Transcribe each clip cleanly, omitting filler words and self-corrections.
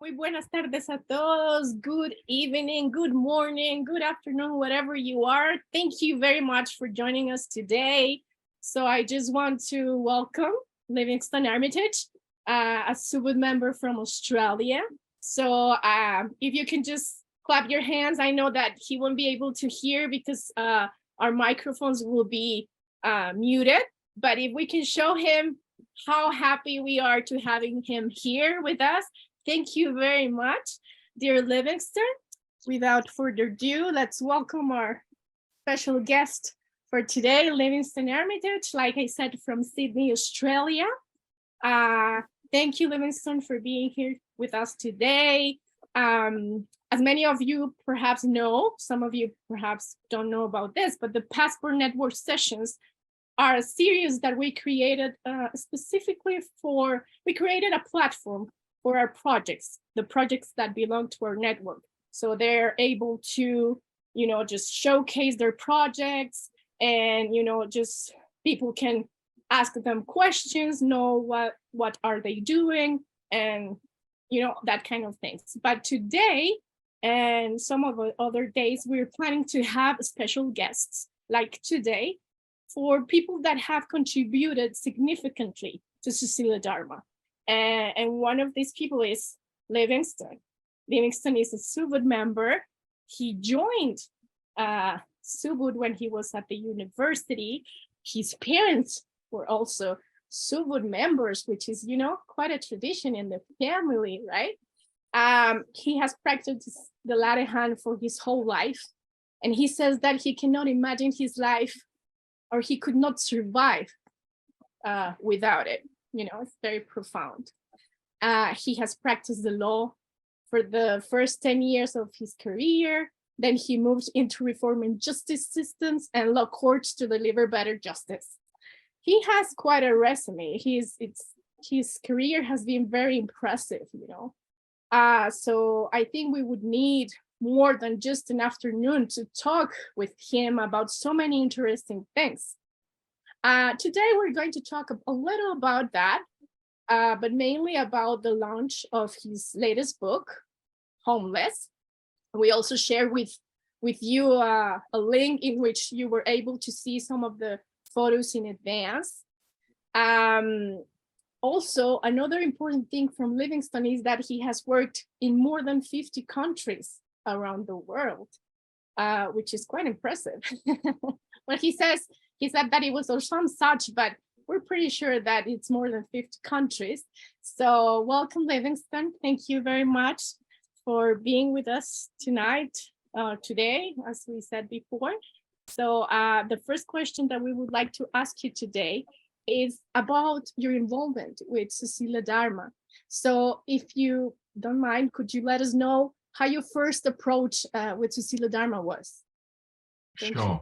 Muy buenas tardes a todos. Good evening, good morning, good afternoon, whatever you are. Thank you very much for joining us today. So I just want to welcome Livingston Armytage, a Subud member from Australia. So if you can just clap your hands, I know that he won't be able to hear because our microphones will be muted. But if we can show him how happy we are to having him here with us. Thank you very much, dear Livingston. Without further ado, let's welcome our special guest for today, Livingston Armytage, like I said, from Sydney, Australia. Thank you, Livingston, for being here with us today. As many of you perhaps know, some of you perhaps don't know about this, but the Passport Network sessions are a series that we created specifically we created a platform for our projects, the projects that belong to our network. So they're able to, just showcase their projects and, just people can ask them questions, know what are they doing and, that kind of things. But today and some of the other days, we're planning to have special guests like today for people that have contributed significantly to Susila Dharma. And one of these people is Livingston. Livingston is a Subud member. He joined Subud when he was at the university. His parents were also Subud members, which is, quite a tradition in the family, right? He has practiced the Larahan for his whole life. And he says that he cannot imagine his life or he could not survive without it. It's very profound. He has practiced the law for the first 10 years of his career. Then he moved into reforming justice systems and law courts to deliver better justice. He has quite a resume. His career has been very impressive, So I think we would need more than just an afternoon to talk with him about so many interesting things. Today, we're going to talk a little about that, but mainly about the launch of his latest book, Homeless. We also share with you a link in which you were able to see some of the photos in advance. Also, another important thing from Livingston is that he has worked in more than 50 countries around the world, which is quite impressive. But he said that it was some such, but we're pretty sure that it's more than 50 countries. So welcome, Livingston. Thank you very much for being with us today, as we said before. So the first question that we would like to ask you today is about your involvement with Susila Dharma. So if you don't mind, could you let us know how your first approach with Susila Dharma was? Thank you.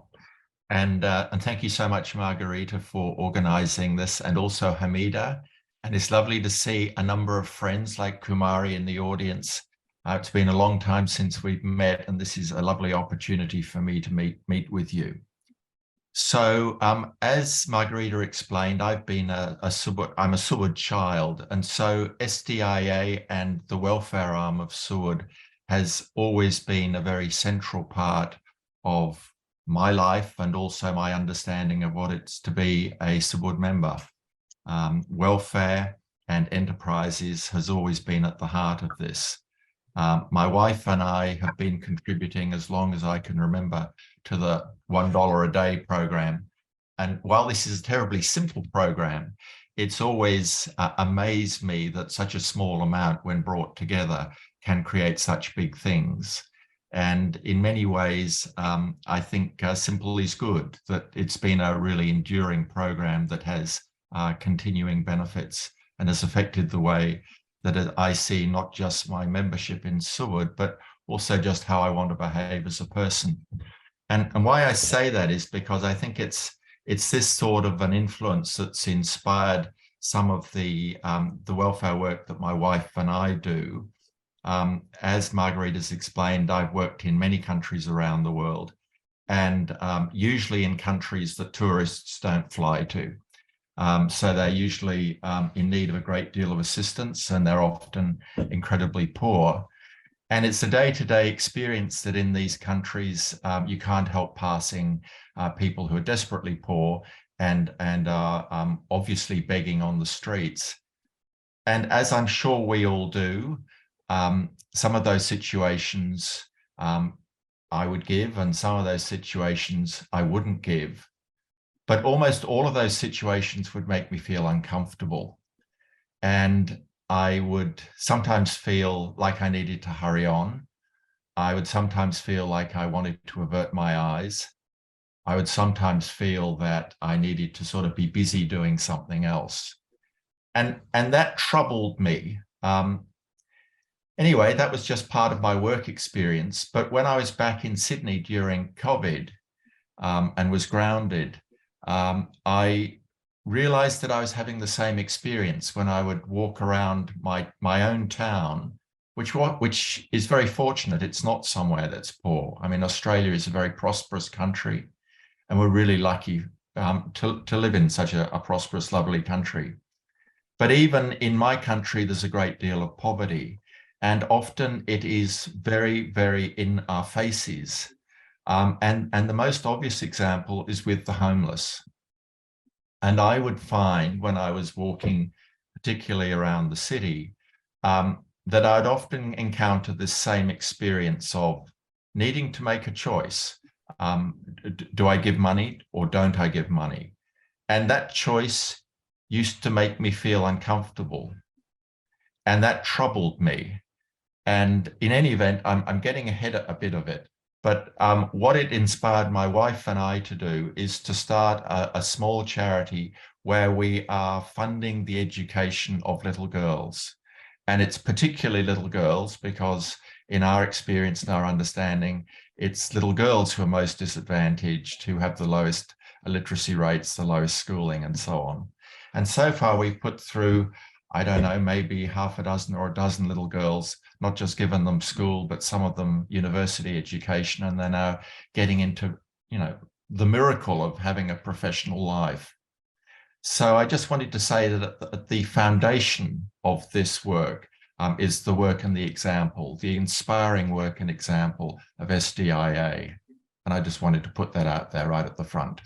And thank you so much, Margarita, for organizing this, and also Hamida. And it's lovely to see a number of friends like Kumari in the audience. It's been a long time since we've met, and this is a lovely opportunity for me to meet with you. So as Margarita explained, I've been I'm a Subud child. And so SDIA and the welfare arm of Subud has always been a very central part of my life and also my understanding of what it's to be a Subud member. Welfare and enterprises has always been at the heart of this. My wife and I have been contributing as long as I can remember to the $1 a day program. And while this is a terribly simple program, it's always amazed me that such a small amount, when brought together, can create such big things. And in many ways, I think simple is good, that it's been a really enduring program that has continuing benefits and has affected the way that I see not just my membership in Subud, but also just how I want to behave as a person. And why I say that is because I think it's this sort of an influence that's inspired some of the welfare work that my wife and I do. As Margarita's explained, I've worked in many countries around the world, and usually in countries that tourists don't fly to. So they're usually in need of a great deal of assistance, and they're often incredibly poor. And it's a day-to-day experience that in these countries, you can't help passing people who are desperately poor and are obviously begging on the streets. And as I'm sure we all do, some of those situations I would give, and some of those situations I wouldn't give. But almost all of those situations would make me feel uncomfortable. And I would sometimes feel like I needed to hurry on. I would sometimes feel like I wanted to avert my eyes. I would sometimes feel that I needed to sort of be busy doing something else. And that troubled me. Anyway, that was just part of my work experience. But when I was back in Sydney during COVID and was grounded, I realized that I was having the same experience when I would walk around my own town, which is very fortunate. It's not somewhere that's poor. I mean, Australia is a very prosperous country, and we're really lucky to live in such a prosperous, lovely country. But even in my country, there's a great deal of poverty, and often it is very, very in our faces. And the most obvious example is with the homeless. And I would find when I was walking, particularly around the city, that I'd often encounter this same experience of needing to make a choice. Do I give money or don't I give money? And that choice used to make me feel uncomfortable. And that troubled me. And in any event, I'm getting ahead a bit of it. But what it inspired my wife and I to do is to start a small charity where we are funding the education of little girls. And it's particularly little girls because in our experience and our understanding, it's little girls who are most disadvantaged, who have the lowest literacy rates, the lowest schooling, and so on. And so far, we've put through, I don't know, maybe half a dozen or a dozen little girls, not just given them school, but some of them university education, and they're now getting into, the miracle of having a professional life. So I just wanted to say that at the foundation of this work is the work and the example, the inspiring work and example of SDIA. And I just wanted to put that out there right at the front.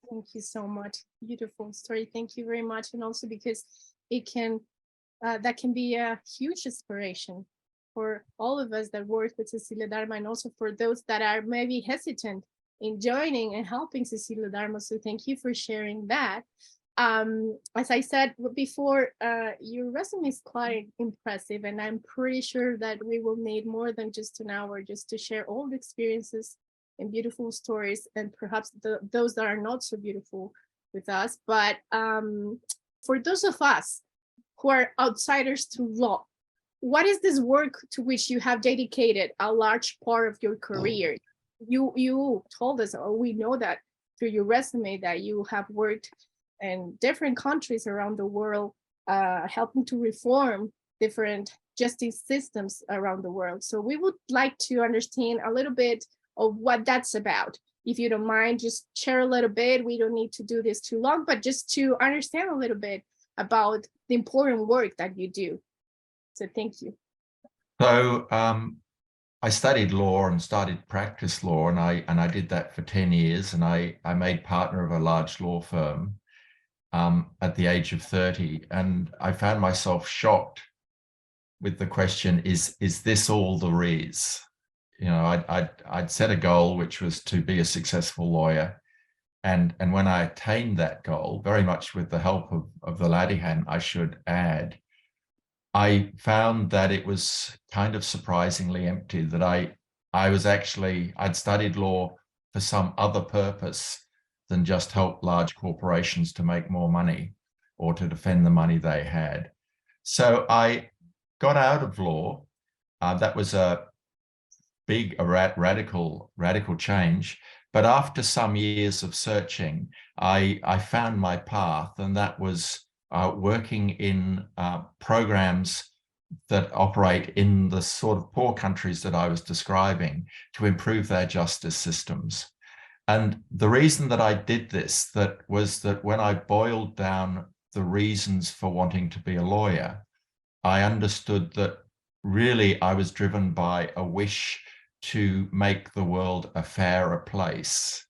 Thank you so much. Beautiful story. Thank you very much. And also because it can, that can be a huge inspiration for all of us that work with Susila Dharma, and also for those that are maybe hesitant in joining and helping Susila Dharma. So thank you for sharing that. As I said before, your resume is quite impressive, and I'm pretty sure that we will need more than just an hour just to share all the experiences and beautiful stories, and perhaps those that are not so beautiful with us. But for those of us who are outsiders to law, what is this work to which you have dedicated a large part of your career? You told us, or we know that through your resume, that you have worked in different countries around the world, helping to reform different justice systems around the world. So we would like to understand a little bit of what that's about. If you don't mind, just share a little bit. We don't need to do this too long, but just to understand a little bit about the important work that you do. So thank you. So I studied law and started practice law, and I did that for 10 years, and I made partner of a large law firm at the age of 30, and I found myself shocked with the question, is this all there is? I'd set a goal, which was to be a successful lawyer. And when I attained that goal, very much with the help of the Ladihan, I should add, I found that it was kind of surprisingly empty, that I'd studied law for some other purpose than just help large corporations to make more money or to defend the money they had. So I got out of law. That was a big, radical change. But after some years of searching, I found my path, and that was working in programs that operate in the sort of poor countries that I was describing to improve their justice systems. And the reason that I did this was that when I boiled down the reasons for wanting to be a lawyer, I understood that really I was driven by a wish to make the world a fairer place.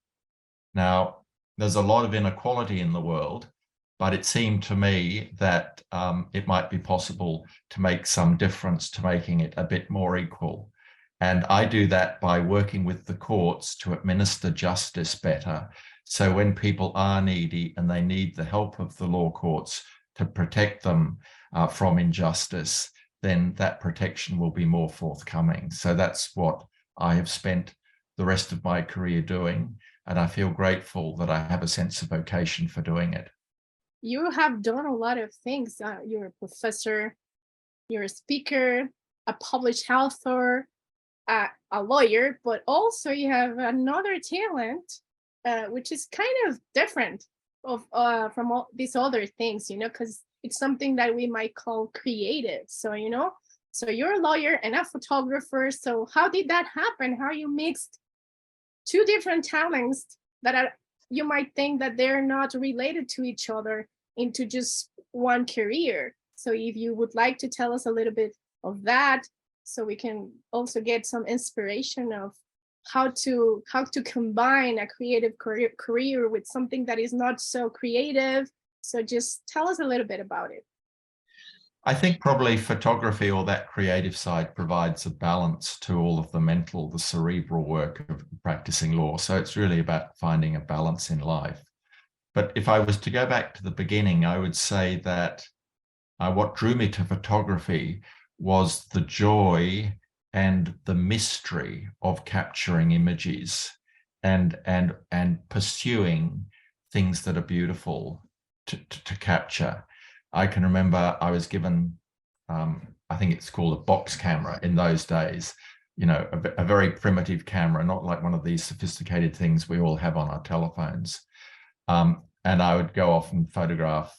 Now, there's a lot of inequality in the world, but it seemed to me that it might be possible to make some difference to making it a bit more equal. And I do that by working with the courts to administer justice better. So when people are needy and they need the help of the law courts to protect them from injustice, then that protection will be more forthcoming. So that's what I have spent the rest of my career doing. And I feel grateful that I have a sense of vocation for doing it. You have done a lot of things. You're a professor, you're a speaker, a published author, a lawyer, but also you have another talent, which is kind of different from all these other things, because it's something that we might call creative. So, so you're a lawyer and a photographer. So how did that happen? How you mixed two different talents that are, you might think that they're not related to each other into just one career? So if you would like to tell us a little bit of that, so we can also get some inspiration of how to combine a creative career with something that is not so creative. So just tell us a little bit about it. I think probably photography, or that creative side, provides a balance to all of the mental, the cerebral work of practicing law. So it's really about finding a balance in life. But if I was to go back to the beginning, I would say that what drew me to photography was the joy and the mystery of capturing images and pursuing things that are beautiful to capture. I can remember I was given, I think it's called a box camera in those days, a very primitive camera, not like one of these sophisticated things we all have on our telephones. And I would go off and photograph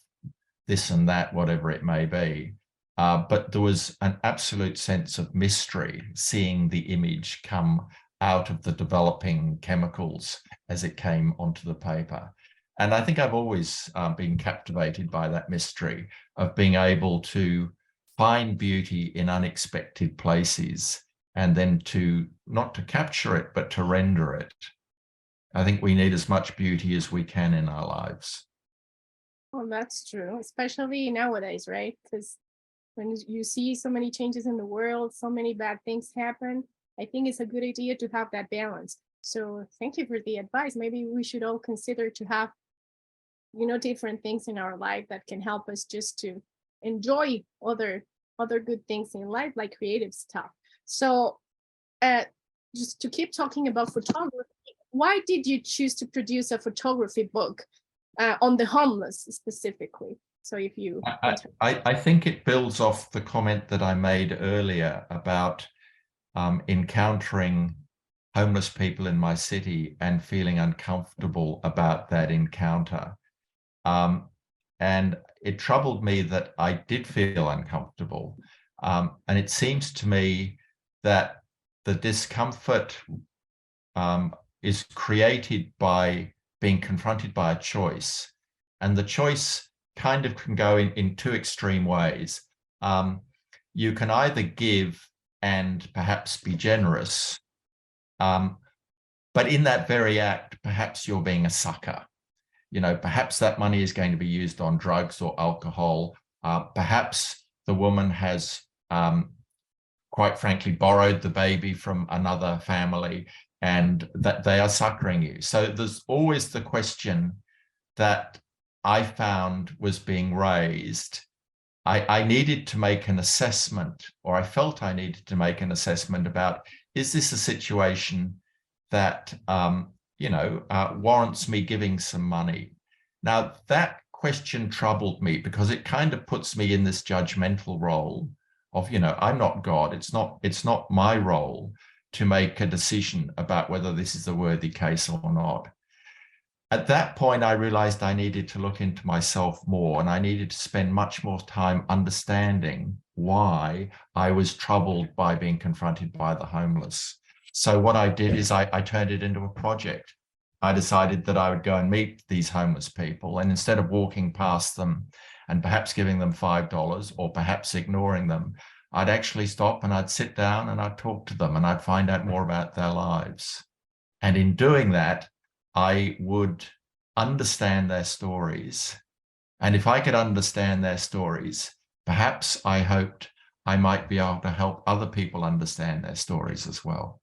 this and that, whatever it may be. But there was an absolute sense of mystery, seeing the image come out of the developing chemicals as it came onto the paper. And I think I've always been captivated by that mystery of being able to find beauty in unexpected places, and then not to capture it, but to render it. I think we need as much beauty as we can in our lives. Well, that's true, especially nowadays, right? Because when you see so many changes in the world, so many bad things happen, I think it's a good idea to have that balance. So thank you for the advice. Maybe we should all consider to have, different things in our life that can help us just to enjoy other good things in life, like creative stuff. So just to keep talking about photography, why did you choose to produce a photography book on the homeless specifically? So if you... I think it builds off the comment that I made earlier about encountering homeless people in my city and feeling uncomfortable about that encounter. And it troubled me that I did feel uncomfortable. And it seems to me that the discomfort is created by being confronted by a choice. And the choice kind of can go in two extreme ways. You can either give and perhaps be generous, but in that very act, perhaps you're being a sucker. Perhaps that money is going to be used on drugs or alcohol. Perhaps the woman has, quite frankly, borrowed the baby from another family, and that they are suckering you. So there's always the question that I found was being raised. I needed to make an assessment, or I felt I needed to make an assessment about, is this a situation that warrants me giving some money? Now, that question troubled me because it kind of puts me in this judgmental role of, I'm not God. It's not my role to make a decision about whether this is a worthy case or not. At that point, I realized I needed to look into myself more, and I needed to spend much more time understanding why I was troubled by being confronted by the homeless. So what I did is I turned it into a project. I decided that I would go and meet these homeless people. And instead of walking past them and perhaps giving them $5 or perhaps ignoring them, I'd actually stop and I'd sit down and I'd talk to them and I'd find out more about their lives. And in doing that, I would understand their stories. And if I could understand their stories, perhaps I hoped I might be able to help other people understand their stories as well.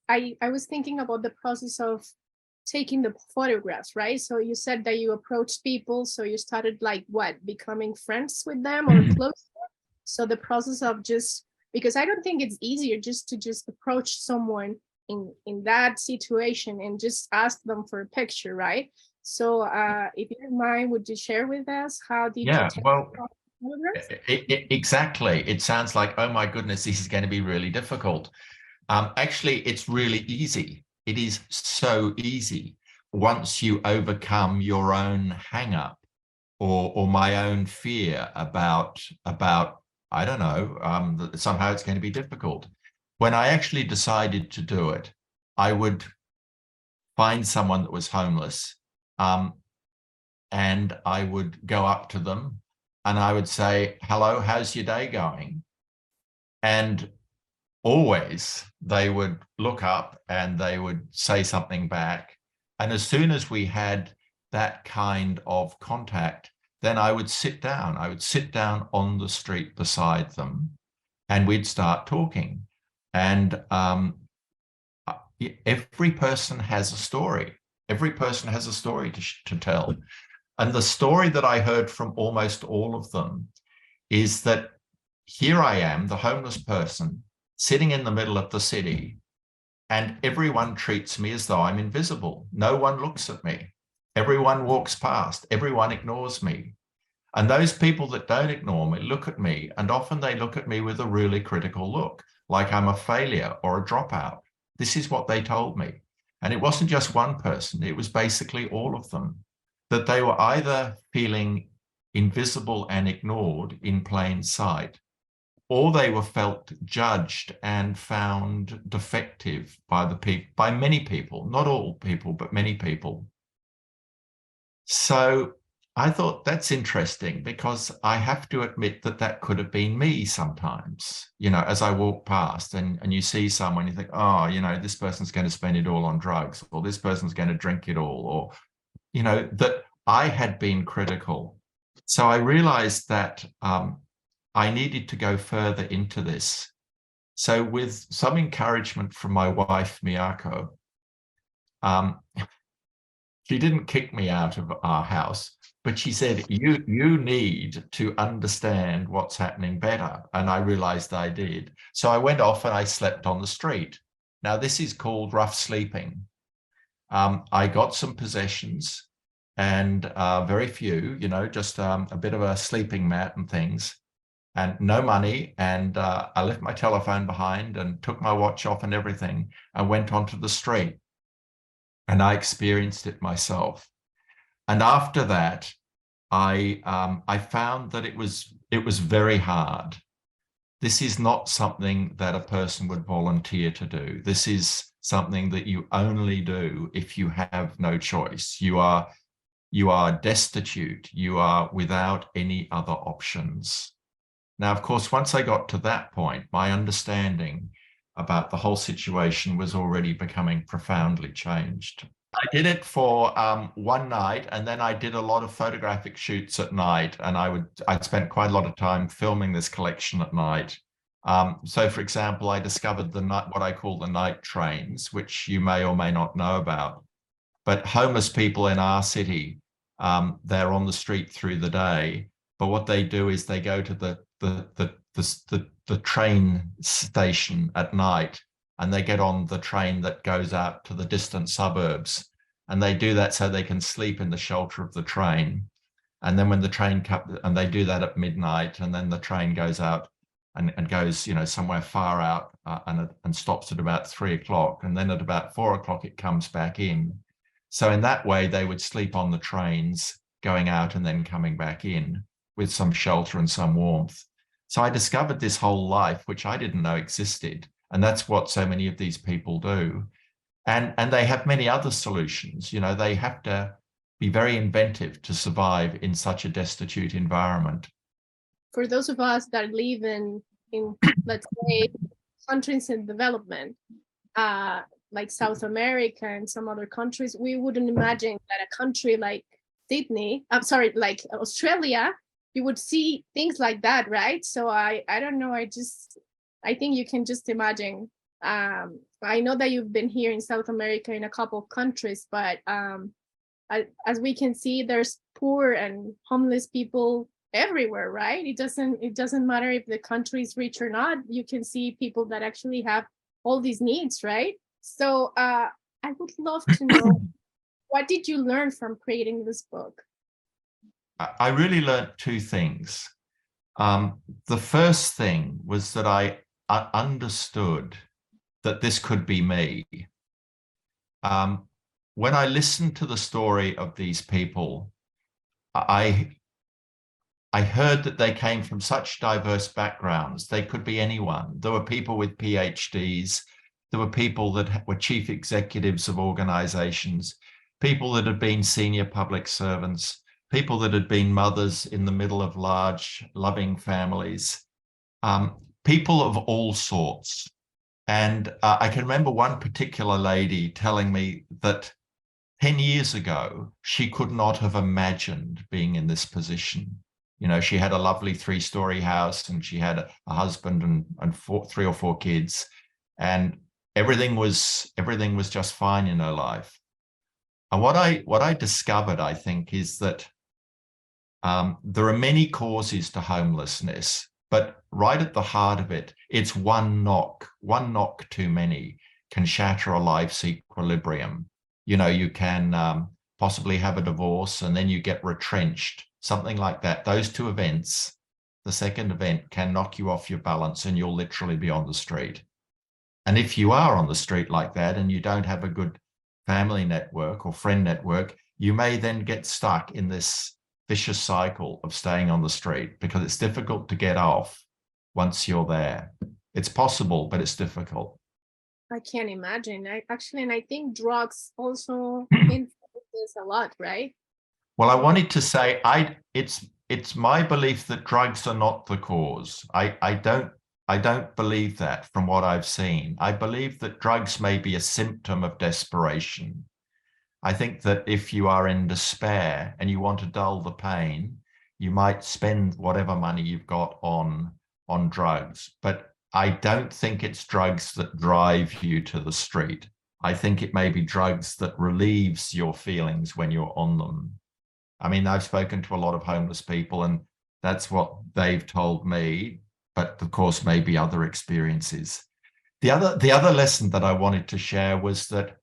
I was thinking about the process of taking the photographs, right? So you said that you approached people, so you started like what, becoming friends with them or close? So the process of just, because I don't think it's easier just to approach someone in that situation and just ask them for a picture, right? So if you don't mind, would you share with us how did you take photographs? Exactly. It sounds like, oh my goodness, this is going to be really difficult. Actually, it's really easy. It is so easy once you overcome your own hang-up or my own fear about I don't know, that somehow it's going to be difficult. When I actually decided to do it, I would find someone that was homeless, and I would go up to them and I would say, hello, how's your day going? And always they would look up and they would say something back. And as soon as we had that kind of contact, then I would sit down. I would sit down on the street beside them and we'd start talking. And every person has a story. Every person has a story to tell. And the story that I heard from almost all of them is that here I am, the homeless person, sitting in the middle of the city, and everyone treats me as though I'm invisible. No one looks at me. Everyone walks past. Everyone ignores me. And those people that don't ignore me look at me, and often they look at me with a really critical look, like I'm a failure or a dropout. This is what they told me. And it wasn't just one person. It was basically all of them, that they were either feeling invisible and ignored in plain sight, or they were felt judged and found defective by many people, not all people, but many people. So I thought that's interesting because I have to admit that that could have been me sometimes, you know, as I walk past and you see someone, you think, oh, you know, this person's going to spend it all on drugs, or this person's going to drink it all, or, you know, that I had been critical. So I realized that I needed to go further into this. So with some encouragement from my wife, Miyako, she didn't kick me out of our house, but she said, you need to understand what's happening better. And I realized I did. So I went off and I slept on the street. Now, this is called rough sleeping. I got some possessions and very few, you know, just a bit of a sleeping mat and things, and no money. And I left my telephone behind and took my watch off and everything and went onto the street. And I experienced it myself. And after that, I found that it was very hard. This is not something that a person would volunteer to do. This is something that you only do if you have no choice. You are destitute. You are without any other options. Now, of course, once I got to that point, my understanding about the whole situation was already becoming profoundly changed. I did it for one night, and then I did a lot of photographic shoots at night, and I'd spent quite a lot of time filming this collection at night. So, for example, I discovered what I call the night trains, which you may or may not know about. But homeless people in our city, they're on the street through the day, but what they do is they go to the train station at night, and they get on the train that goes out to the distant suburbs. And they do that so they can sleep in the shelter of the train. And then when the train comes, and they do that at midnight, and then the train goes out and goes, you know, somewhere far out and stops at about 3 o'clock. And then at about 4 o'clock, it comes back in. So in that way, they would sleep on the trains going out and then coming back in with some shelter and some warmth. So I discovered this whole life, which I didn't know existed. And that's what so many of these people do. And they have many other solutions. You know, they have to be very inventive to survive in such a destitute environment. For those of us that live in let's say countries in development, like South America and some other countries, we wouldn't imagine that a country like like Australia, you would see things like that, right? So I don't know. I think you can just imagine. I know that you've been here in South America in a couple of countries, but as we can see, there's poor and homeless people everywhere, right? It doesn't matter if the country is rich or not. You can see people that actually have all these needs, right? So I would love to know, what did you learn from creating this book? I really learned two things. The first thing was that I understood that this could be me. When I listened to the story of these people, I heard that they came from such diverse backgrounds. They could be anyone. There were people with PhDs. There were people that were chief executives of organizations, people that had been senior public servants, people that had been mothers in the middle of large, loving families, people of all sorts. And I can remember one particular lady telling me that 10 years ago, she could not have imagined being in this position. You know, she had a lovely 3-story house and she had a husband and 3 or 4 kids, and everything was just fine in her life. And what I discovered, I think, is that there are many causes to homelessness, but right at the heart of it, it's one knock too many can shatter a life's equilibrium. You know, you can possibly have a divorce and then you get retrenched, something like that. Those two events, the second event can knock you off your balance and you'll literally be on the street. And if you are on the street like that and you don't have a good family network or friend network, you may then get stuck in this vicious cycle of staying on the street because it's difficult to get off once you're there. It's possible, but it's difficult. I can't imagine. And I think drugs also influence this a lot, right? Well, I wanted to say it's my belief that drugs are not the cause. I don't believe that from what I've seen. I believe that drugs may be a symptom of desperation. I think that if you are in despair and you want to dull the pain, you might spend whatever money you've got on drugs. But I don't think it's drugs that drive you to the street. I think it may be drugs that relieves your feelings when you're on them. I mean, I've spoken to a lot of homeless people and that's what they've told me, but of course, maybe other experiences. The other lesson that I wanted to share was that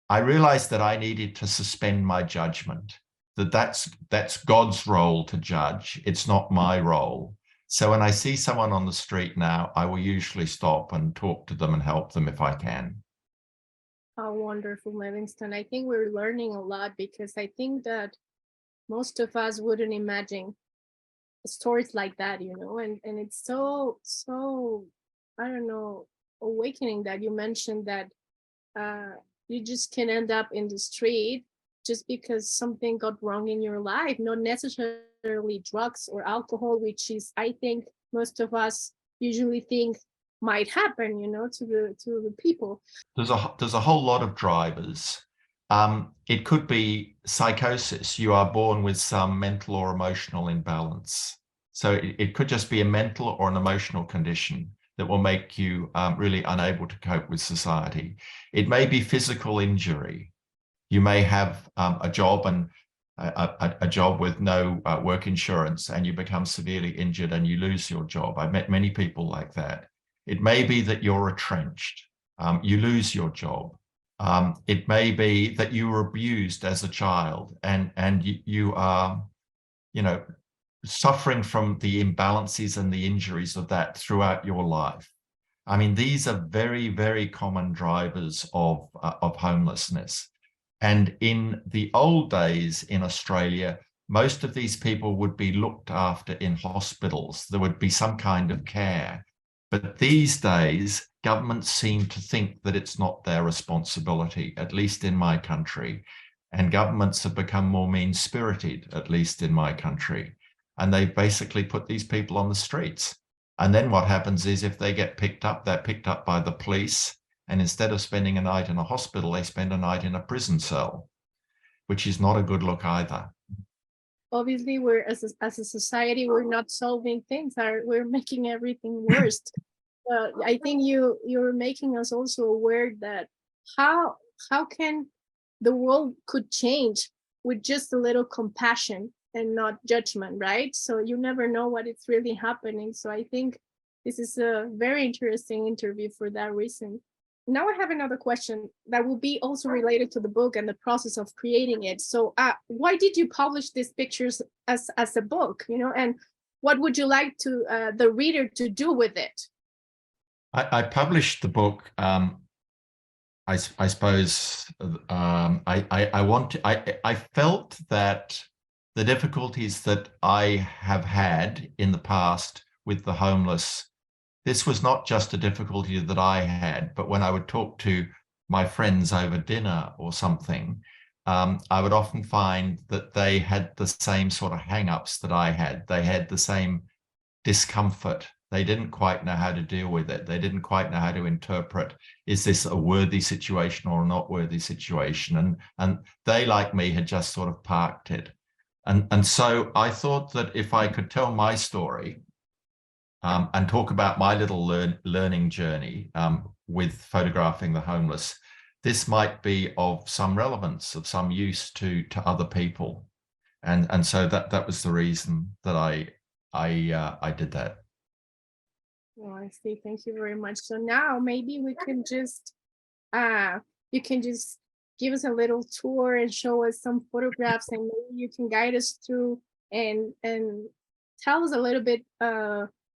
I realized that I needed to suspend my judgment, that's God's role to judge. It's not my role. So when I see someone on the street now, I will usually stop and talk to them and help them if I can. How wonderful, Livingston. I think we're learning a lot because I think that most of us wouldn't imagine stories like that, and it's so, I don't know, awakening that you mentioned that you just can end up in the street just because something got wrong in your life, not necessarily drugs or alcohol, which is, I think, most of us usually think might happen, to the people. There's a whole lot of drivers. It could be psychosis. You are born with some mental or emotional imbalance. So it could just be a mental or an emotional condition that will make you really unable to cope with society. It may be physical injury. You may have a job and a job with no work insurance, and you become severely injured and you lose your job. I've met many people like that. It may be that you're retrenched. You lose your job. It may be that you were abused as a child and you are, suffering from the imbalances and the injuries of that throughout your life. I mean, these are very, very common drivers of homelessness. And in the old days in Australia, most of these people would be looked after in hospitals. There would be some kind of care. But these days, governments seem to think that it's not their responsibility, at least in my country. And governments have become more mean-spirited, at least in my country. And they basically put these people on the streets. And then what happens is if they get picked up, they're picked up by the police. And instead of spending a night in a hospital, they spend a night in a prison cell, which is not a good look either. Obviously, we're as a society, we're not solving things. We're making everything worse. I think you're making us also aware that how can the world could change with just a little compassion and not judgment, right? So you never know what is really happening. So I think this is a very interesting interview for that reason. Now I have another question that will be also related to the book and the process of creating it. So why did you publish these pictures as a book, and what would you like to the reader to do with it? I published the book. I suppose I felt that the difficulties that I have had in the past with the homeless, this was not just a difficulty that I had, but when I would talk to my friends over dinner or something, I would often find that they had the same sort of hang-ups that I had. They had the same discomfort. They didn't quite know how to deal with it. They didn't quite know how to interpret, is this a worthy situation or a not worthy situation? And they, like me, had just sort of parked it. And so I thought that if I could tell my story and talk about my little learning journey with photographing the homeless, this might be of some relevance, of some use to other people. And so that was the reason that I did that. Oh, I see. Thank you very much. So now maybe we can just you can just give us a little tour and show us some photographs, and maybe you can guide us through and tell us a little bit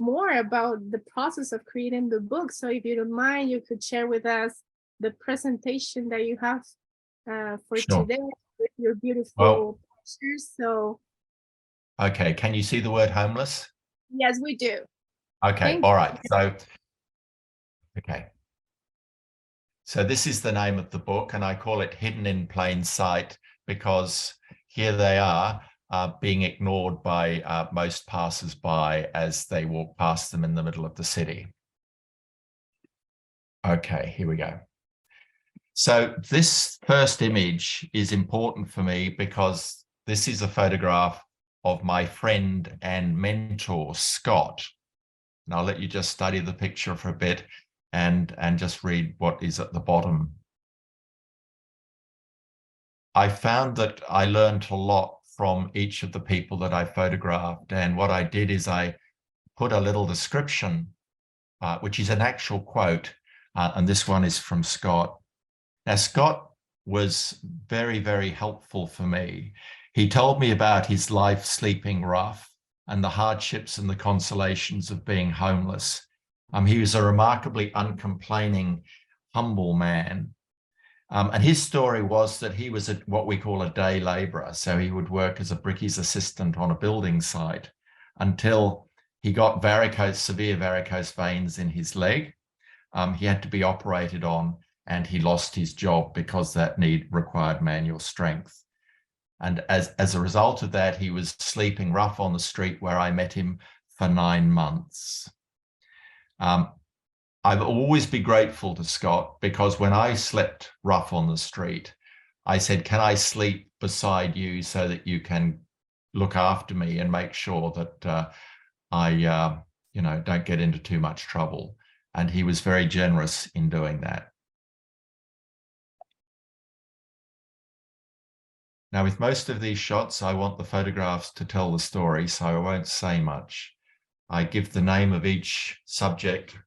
more about the process of creating the book. So if you don't mind, you could share with us the presentation that you have for Sure. today with your beautiful Well, pictures. So okay, can you see the word homeless? yes, we do. Okay, Thank all right. So, okay. So this is the name of the book, and I call it Hidden in Plain Sight because here they are being ignored by most passers-by as they walk past them in the middle of the city. Okay, here we go. So this first image is important for me because this is a photograph of my friend and mentor, Scott. And I'll let you just study the picture for a bit and just read what is at the bottom. I found that I learned a lot from each of the people that I photographed. And what I did is I put a little description, which is an actual quote. And this one is from Scott. Now, Scott was very, very helpful for me. He told me about his life sleeping rough and the hardships and the consolations of being homeless. He was a remarkably uncomplaining, humble man. And his story was that he was what we call a day laborer. So he would work as a brickies assistant on a building site until he got severe varicose veins in his leg. He had to be operated on, and he lost his job because that need required manual strength. And as a result of that, he was sleeping rough on the street where I met him for 9 months. I've always been grateful to Scott because when I slept rough on the street, I said, can I sleep beside you so that you can look after me and make sure that I don't get into too much trouble? And he was very generous in doing that. Now, with most of these shots, I want the photographs to tell the story, so I won't say much. I give the name of each subject.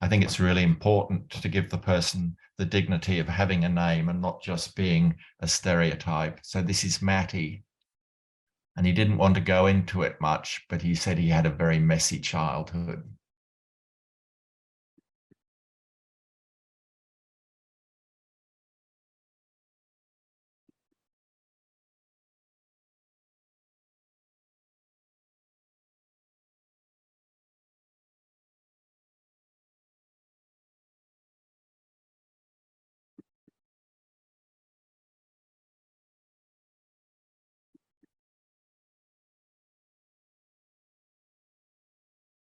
I think it's really important to give the person the dignity of having a name and not just being a stereotype. So this is Matty, and he didn't want to go into it much, but he said he had a very messy childhood.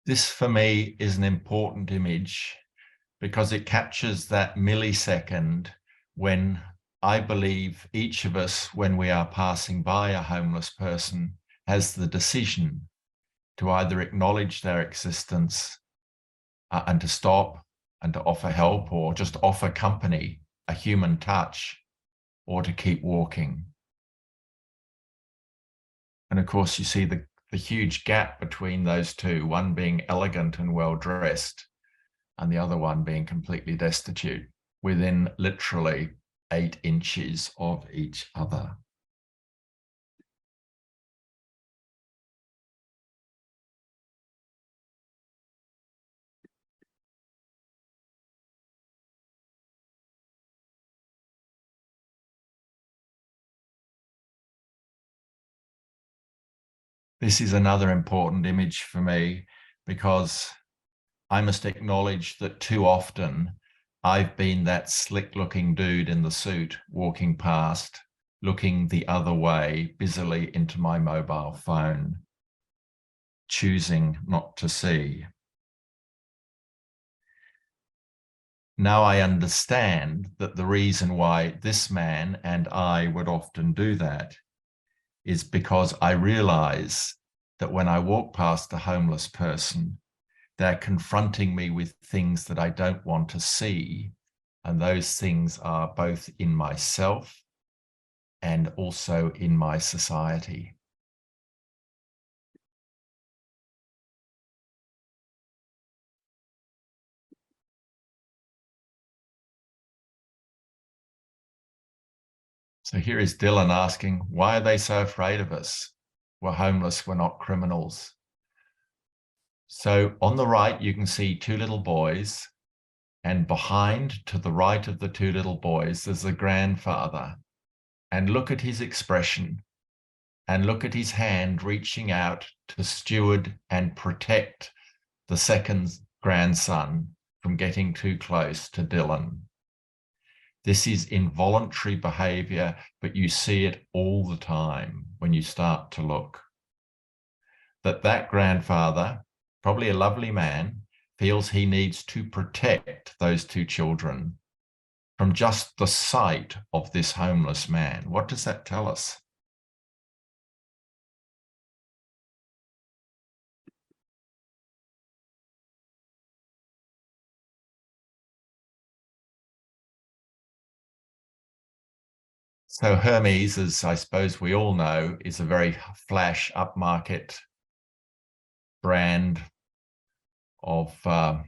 This for me is an important image because it captures that millisecond when I believe each of us, when we are passing by a homeless person, has the decision to either acknowledge their existence and to stop and to offer help, or just offer company, a human touch, or to keep walking. And of course, you see the huge gap between those two, one being elegant and well-dressed, and the other one being completely destitute, within literally 8 inches of each other. This is another important image for me because I must acknowledge that too often I've been that slick-looking dude in the suit walking past, looking the other way, busily into my mobile phone, choosing not to see. Now I understand that the reason why this man and I would often do that is because I realize that when I walk past a homeless person, they're confronting me with things that I don't want to see. And those things are both in myself and also in my society. So here is Dylan asking, why are they so afraid of us? We're homeless, we're not criminals. So on the right, you can see 2 little boys, and behind, to the right of the 2 little boys, there's a grandfather. And look at his expression, and look at his hand reaching out to steward and protect the second grandson from getting too close to Dylan. This is involuntary behavior, but you see it all the time when you start to look. That grandfather, probably a lovely man, feels he needs to protect those 2 children from just the sight of this homeless man. What does that tell us? So Hermes, as I suppose we all know, is a very flash upmarket brand of, I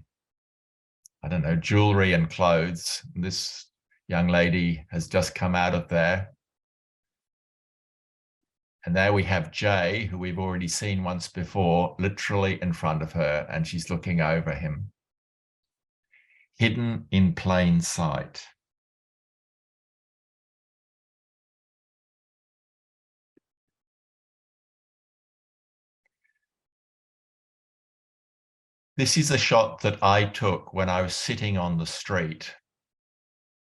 don't know, jewelry and clothes. This young lady has just come out of there. And there we have Jay, who we've already seen once before, literally in front of her, and she's looking over him. Hidden in plain sight. This is a shot that I took when I was sitting on the street.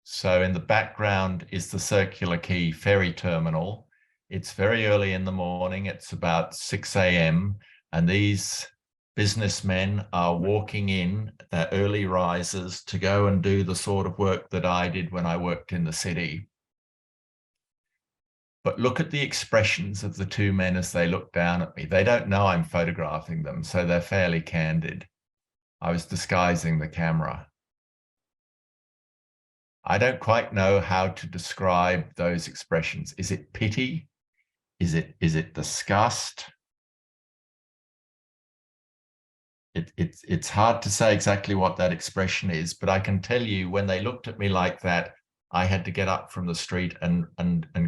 So in the background is the Circular Quay ferry terminal. It's very early in the morning. It's about 6 a.m. and these businessmen are walking in, they're early risers, to go and do the sort of work that I did when I worked in the city. But look at the expressions of the 2 men as they look down at me. They don't know I'm photographing them, so they're fairly candid. I was disguising the camera. I don't quite know how to describe those expressions. Is it pity? Is it disgust? It's hard to say exactly what that expression is, but I can tell you when they looked at me like that, I had to get up from the street and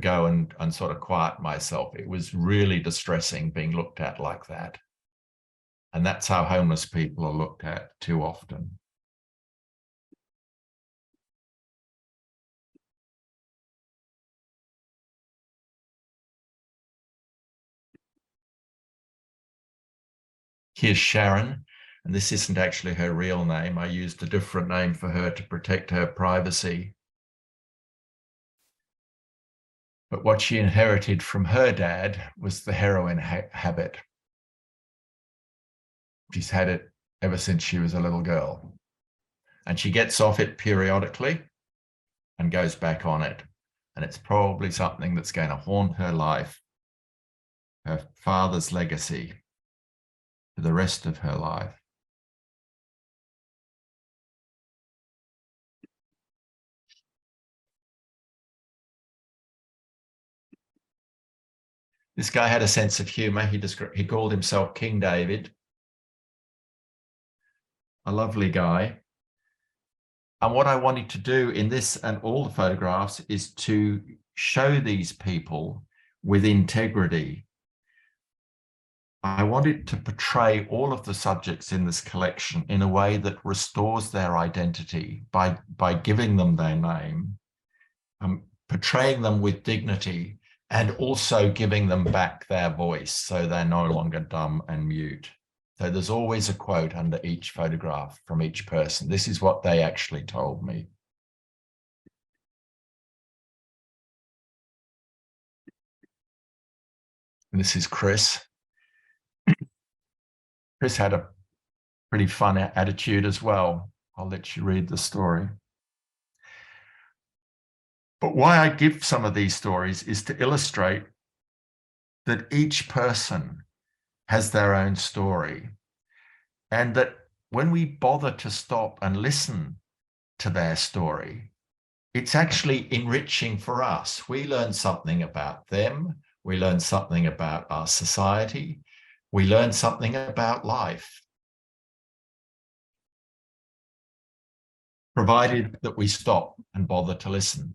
go and sort of quiet myself. It was really distressing being looked at like that. And that's how homeless people are looked at too often. Here's Sharon, and this isn't actually her real name. I used a different name for her to protect her privacy. But what she inherited from her dad was the heroin habit. She's had it ever since she was a little girl. And she gets off it periodically and goes back on it. And it's probably something that's going to haunt her life, her father's legacy, for the rest of her life. This guy had a sense of humor. He called himself King David, a lovely guy. And what I wanted to do in this and all the photographs is to show these people with integrity. I wanted to portray all of the subjects in this collection in a way that restores their identity by giving them their name, portraying them with dignity, and also giving them back their voice so they're no longer dumb and mute. So there's always a quote under each photograph from each person. This is what they actually told me. And this is Chris. Chris had a pretty fun attitude as well. I'll let you read the story. But why I give some of these stories is to illustrate that each person has their own story, and that when we bother to stop and listen to their story, it's actually enriching for us. We learn something about them. We learn something about our society. We learn something about life, provided that we stop and bother to listen.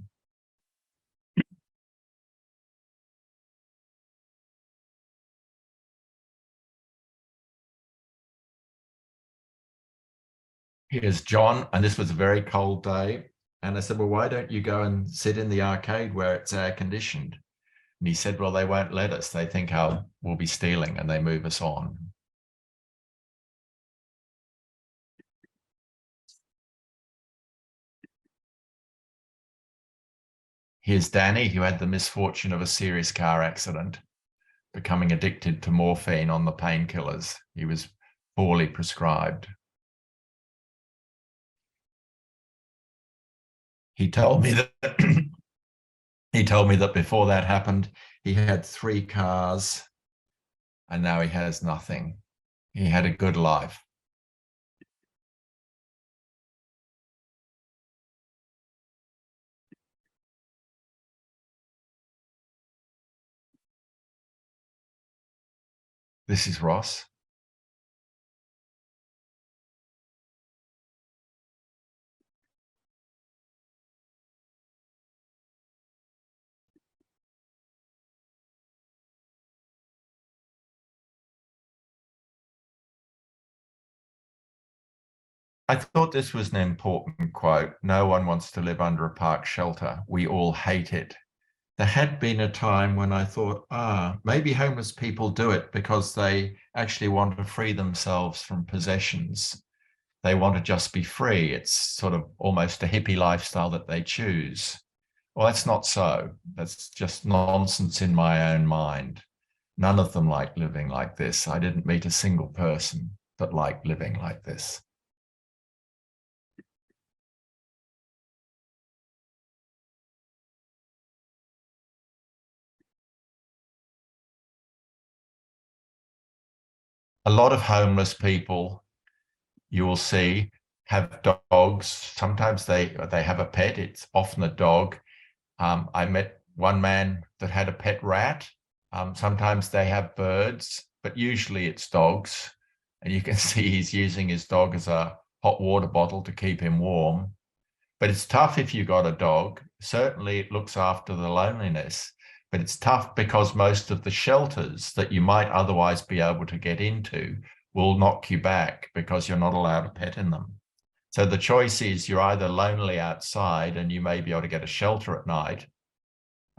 Here's John, and this was a very cold day. And I said, well, why don't you go and sit in the arcade where it's air conditioned? And he said, well, they won't let us. They think we'll be stealing, and they move us on. Here's Danny, who had the misfortune of a serious car accident, becoming addicted to morphine on the painkillers he was poorly prescribed. He told me that he told me that before that happened, he had 3 cars, and now he has nothing. He had a good life. This is Ross. I thought this was an important quote. No one wants to live under a park shelter. We all hate it. There had been a time when I thought, maybe homeless people do it because they actually want to free themselves from possessions. They want to just be free. It's sort of almost a hippie lifestyle that they choose. Well, that's not so. That's just nonsense in my own mind. None of them like living like this. I didn't meet a single person that liked living like this. A lot of homeless people you will see have dogs. Sometimes they have a pet. It's often a dog. I met one man that had a pet rat. Sometimes they have birds, but usually it's dogs. And you can see he's using his dog as a hot water bottle to keep him warm. But it's tough if you've got a dog. Certainly it looks after the loneliness, but it's tough because most of the shelters that you might otherwise be able to get into will knock you back because you're not allowed a pet in them. So the choice is you're either lonely outside and you may be able to get a shelter at night,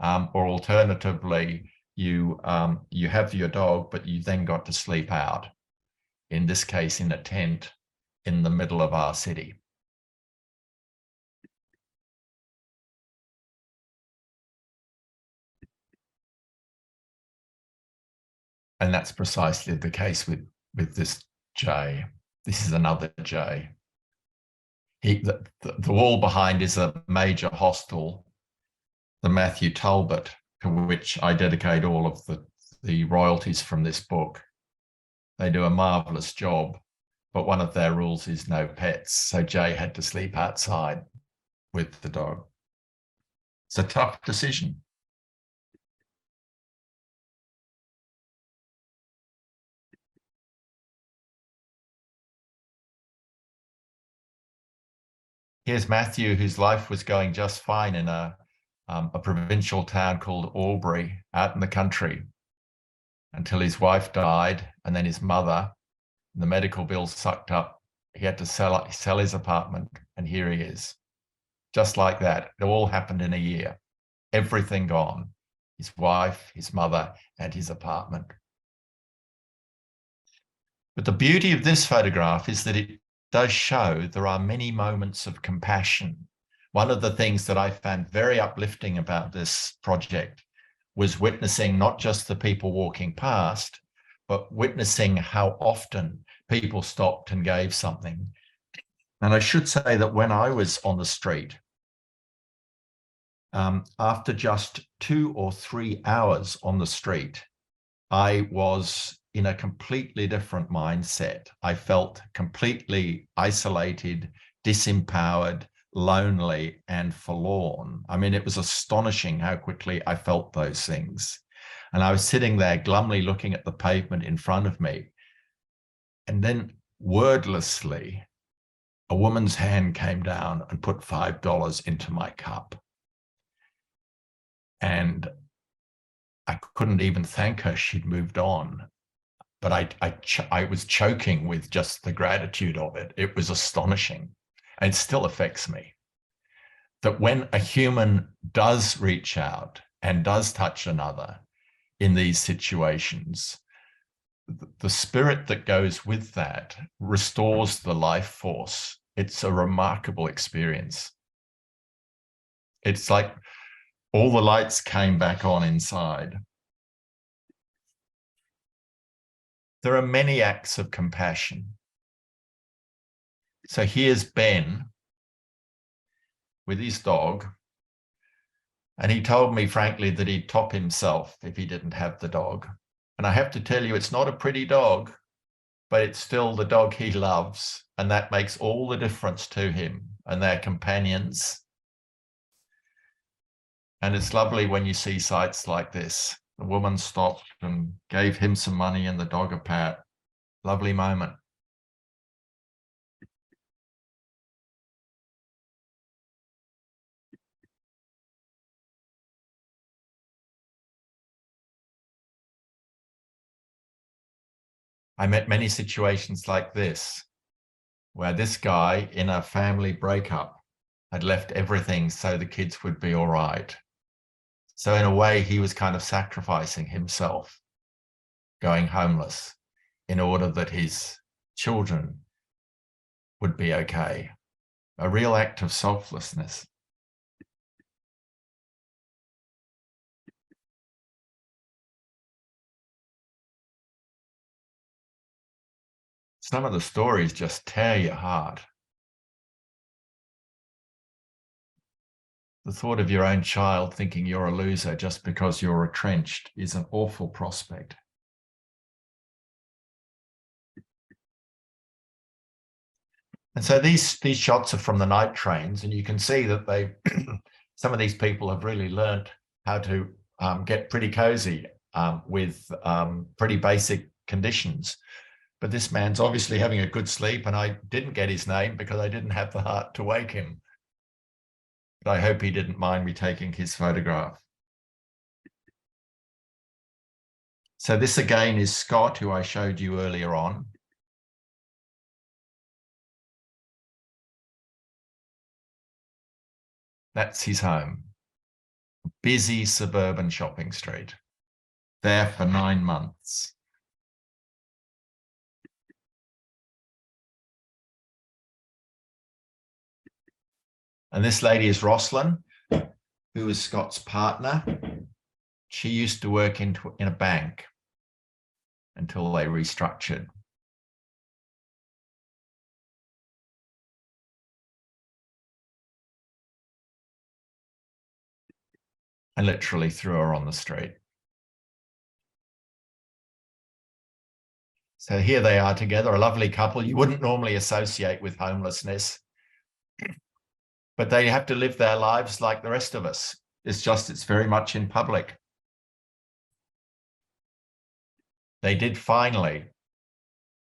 or alternatively, you have your dog, but you then got to sleep out, in this case, in a tent in the middle of our city. And that's precisely the case with this Jay. This is another Jay. The wall behind is a major hostel, the Matthew Talbot, to which I dedicate all of the royalties from this book. They do a marvelous job, but one of their rules is no pets. So Jay had to sleep outside with the dog. It's a tough decision. Here's Matthew, whose life was going just fine in a provincial town called Albury, out in the country, until his wife died, and then his mother. And the medical bills sucked up. He had to sell his apartment, and here he is. Just like that. It all happened in a year. Everything gone. His wife, his mother, and his apartment. But the beauty of this photograph is that it does show there are many moments of compassion. One of the things that I found very uplifting about this project was witnessing not just the people walking past, but witnessing how often people stopped and gave something. And I should say that when I was on the street, after just 2 or 3 hours on the street, I was in a completely different mindset. I felt completely isolated, disempowered, lonely, and forlorn. I mean, it was astonishing how quickly I felt those things. And I was sitting there glumly looking at the pavement in front of me. And then wordlessly, a woman's hand came down and put $5 into my cup. And I couldn't even thank her. She'd moved on. But I was choking with just the gratitude of it. It was astonishing. And it still affects me. That when a human does reach out and does touch another in these situations, the spirit that goes with that restores the life force. It's a remarkable experience. It's like all the lights came back on inside. There are many acts of compassion. So here's Ben with his dog. And he told me, frankly, that he'd top himself if he didn't have the dog. And I have to tell you, it's not a pretty dog, but it's still the dog he loves. And that makes all the difference to him and their companions. And it's lovely when you see sights like this. The woman stopped and gave him some money and the dog a pat. Lovely moment. I met many situations like this, where this guy in a family breakup had left everything so the kids would be all right. So in a way, he was kind of sacrificing himself, going homeless, in order that his children would be okay. A real act of selflessness. Some of the stories just tear your heart. The thought of your own child thinking you're a loser just because you're retrenched is an awful prospect. And so these shots are from the night trains, and you can see that they, some of these people have really learned how to get pretty cozy with pretty basic conditions. But this man's obviously having a good sleep, and I didn't get his name because I didn't have the heart to wake him. But I hope he didn't mind me taking his photograph. So this again is Scott, who I showed you earlier on. That's his home. Busy suburban shopping street. There for 9 months. And this lady is Roslyn, who is Scott's partner. She used to work in a bank until they restructured. and literally threw her on the street. So here they are together, a lovely couple you wouldn't normally associate with homelessness, but they have to live their lives like the rest of us. It's very much in public. They did finally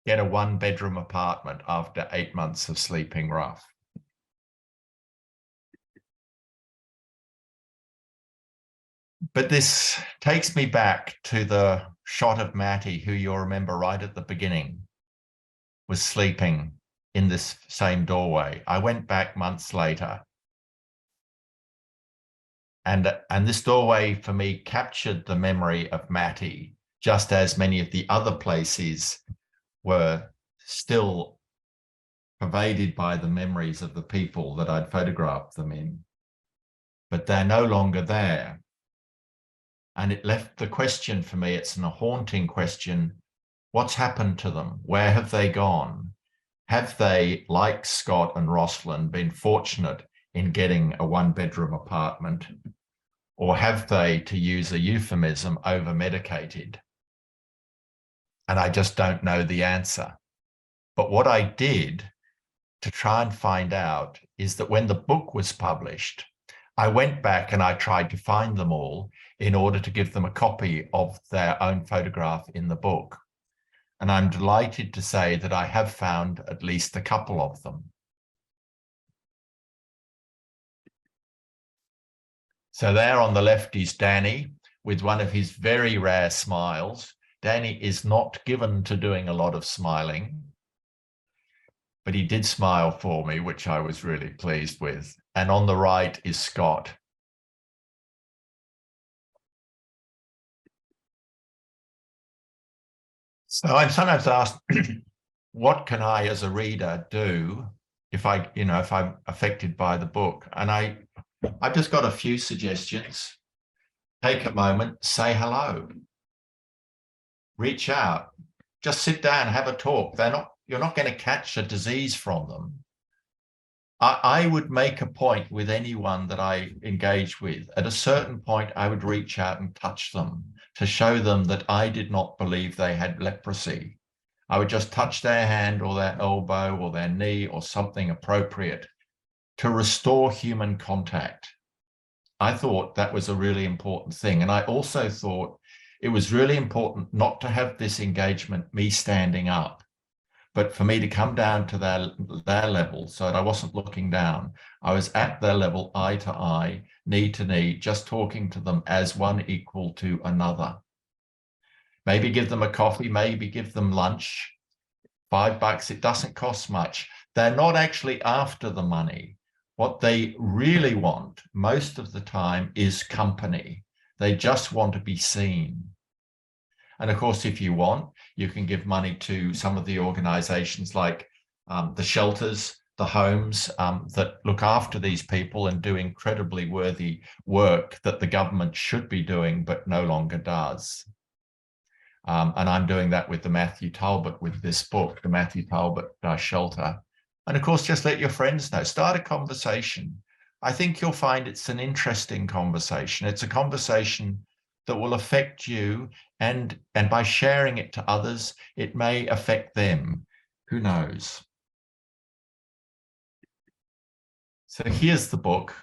get a 1-bedroom apartment after 8 months of sleeping rough. But this takes me back to the shot of Matty, who you'll remember right at the beginning was sleeping in this same doorway. I went back months later, and this doorway for me captured the memory of Matty, just as many of the other places were still pervaded by the memories of the people that I'd photographed them in. But they're no longer there. And it left the question for me, it's a haunting question, what's happened to them? Where have they gone? Have they, like Scott and Rosalind, been fortunate in getting a 1-bedroom apartment? Or have they, to use a euphemism, over-medicated? And I just don't know the answer. But what I did to try and find out is that when the book was published, I went back and I tried to find them all in order to give them a copy of their own photograph in the book. And I'm delighted to say that I have found at least a couple of them. So there on the left is Danny with one of his very rare smiles. Danny is not given to doing a lot of smiling, but he did smile for me, which I was really pleased with. And on the right is Scott. So I'm sometimes asked, what can I as a reader do if I'm affected by the book? And I've just got a few suggestions. Take a moment, say hello. Reach out, just sit down, have a talk. You're not going to catch a disease from them. I would make a point with anyone that I engage with. At a certain point, I would reach out and touch them to show them that I did not believe they had leprosy. I would just touch their hand or their elbow or their knee or something appropriate to restore human contact. I thought that was a really important thing. And I also thought it was really important not to have this engagement, me standing up, but for me to come down to their level so that I wasn't looking down. I was at their level, eye to eye, knee to knee, just talking to them as one equal to another. Maybe give them a coffee, maybe give them lunch, $5, it doesn't cost much. They're not actually after the money. What they really want most of the time is company. They just want to be seen. And of course, if you want, you can give money to some of the organizations like the shelters, the homes that look after these people and do incredibly worthy work that the government should be doing, but no longer does. And I'm doing that with the Matthew Talbot, with this book, the Matthew Talbot Shelter. And of course, just let your friends know, start a conversation. I think you'll find it's an interesting conversation. It's a conversation that will affect you, and by sharing it to others, it may affect them. Who knows? So here's the book.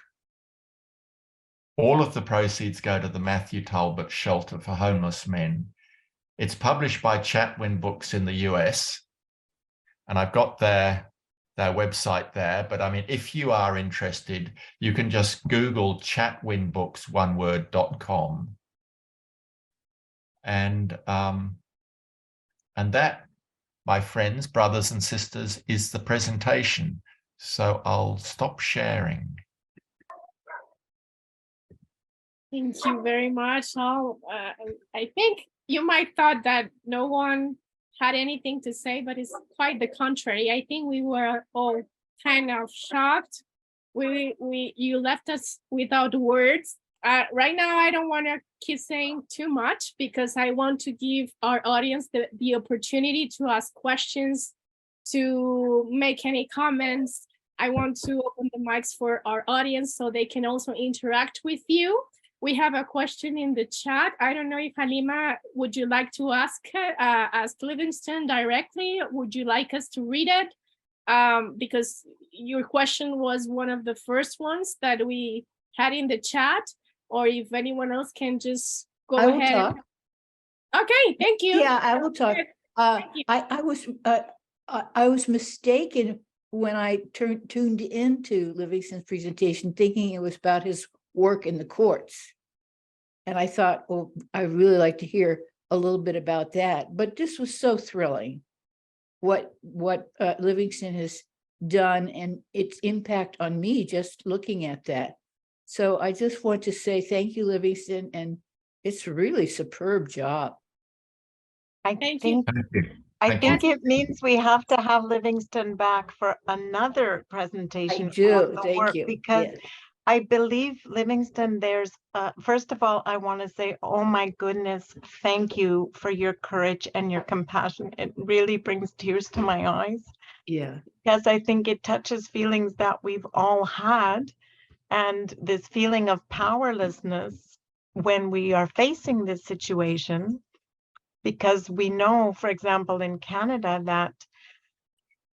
All of the proceeds go to the Matthew Talbot Shelter for Homeless Men. It's published by Chatwin Books in the US, and I've got their website there. But I mean, if you are interested, you can just Google chatwinbooks.com. And that, my friends, brothers and sisters, is the presentation. So I'll stop sharing. Thank you very much. I think you might thought that no one had anything to say, but it's quite the contrary. I think we were all kind of shocked. You left us without words. Right now, I don't want to keep saying too much because I want to give our audience the opportunity to ask questions, to make any comments. I want to open the mics for our audience so they can also interact with you. We have a question in the chat. I don't know if Halima, would you like to ask Livingston directly? Would you like us to read it? Because your question was one of the first ones that we had in the chat, or if anyone else can just go I will ahead. talk. Okay, thank you. Yeah, I will talk. I was mistaken when I tuned into Livingston's presentation, thinking it was about his work in the courts. And I thought, well, I'd really like to hear a little bit about that. But this was so thrilling, what Livingston has done and its impact on me just looking at that. So I just want to say thank you, Livingston, and it's a really superb job. I Thank think you. I think it means we have to have Livingston back for another presentation. I do, on the thank work, you. because Yes. I believe Livingston, there's first of all, I want to say, oh my goodness, thank you for your courage and your compassion. It really brings tears to my eyes, Yeah. because I think it touches feelings that we've all had, and this feeling of powerlessness when we are facing this situation. Because we know, for example, in Canada, that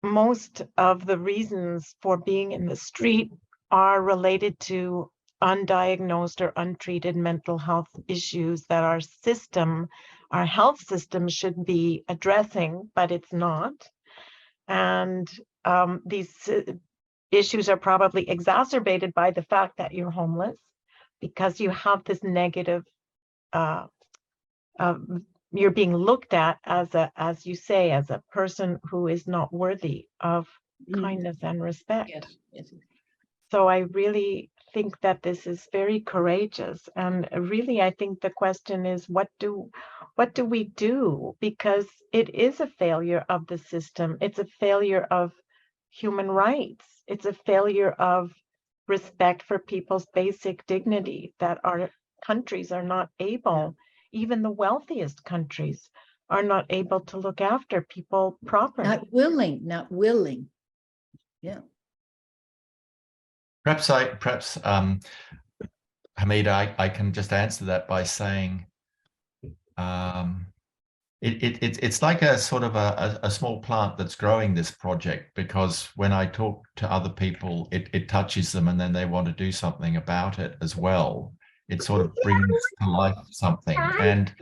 most of the reasons for being in the street are related to undiagnosed or untreated mental health issues that our health system should be addressing, but it's not. And these issues are probably exacerbated by the fact that you're homeless, because you have this negative you're being looked at as you say, as a person who is not worthy of kindness and respect. Yes. Yes. So I really think that this is very courageous. And really, I think the question is, what do we do? Because it is a failure of the system. It's a failure of human rights. It's a failure of respect for people's basic dignity, that our countries are not able, even the wealthiest countries are not able to look after people properly. Not willing. Yeah. Perhaps Hamida, I can just answer that by saying it's like a sort of a small plant that's growing this project, because when I talk to other people, it touches them and then they want to do something about it as well. It sort of brings to life something. And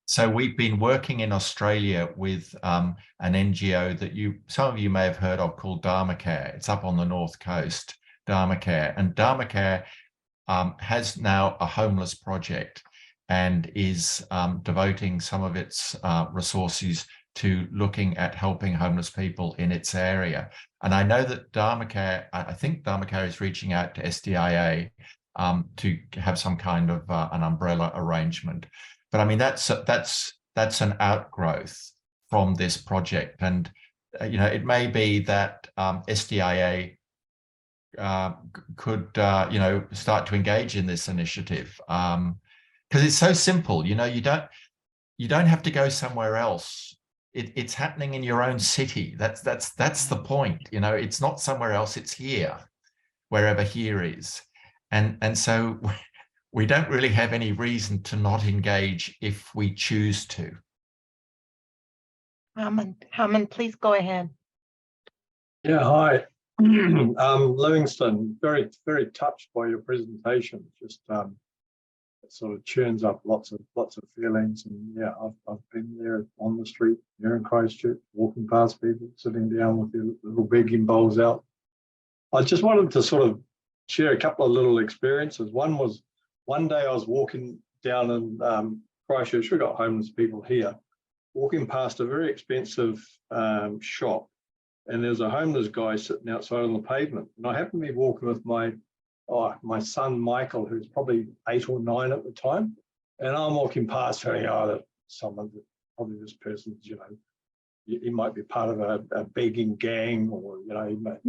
so we've been working in Australia with an NGO that some of you may have heard of, called Dharma Care. It's up on the north coast, Dharma Care. And Dharma Care has now a homeless project and is devoting some of its resources to looking at helping homeless people in its area. And I know that Dharma Care, I think Dharma Care is reaching out to SDIA to have some kind of an umbrella arrangement. But I mean, that's an outgrowth from this project. And, it may be that SDIA could, start to engage in this initiative, because it's so simple. You don't have to go somewhere else. It's happening in your own city. That's the point. It's not somewhere else. It's here, wherever here is. And so we don't really have any reason to not engage if we choose to. Hammond, please go ahead. Yeah, hi. Livingston, very, very touched by your presentation. Just it sort of churns up lots of feelings. And yeah, I've been there on the street here in Christchurch, walking past people sitting down with their little begging bowls out. I just wanted to sort of share a couple of little experiences. One was, one day I was walking down in Christchurch. We've got homeless people here, walking past a very expensive shop, and there's a homeless guy sitting outside on the pavement. And I happened to be walking with my son Michael, who's probably 8 or 9 at the time, and I'm walking past thinking, probably this person's, he might be part of a begging gang, or he might.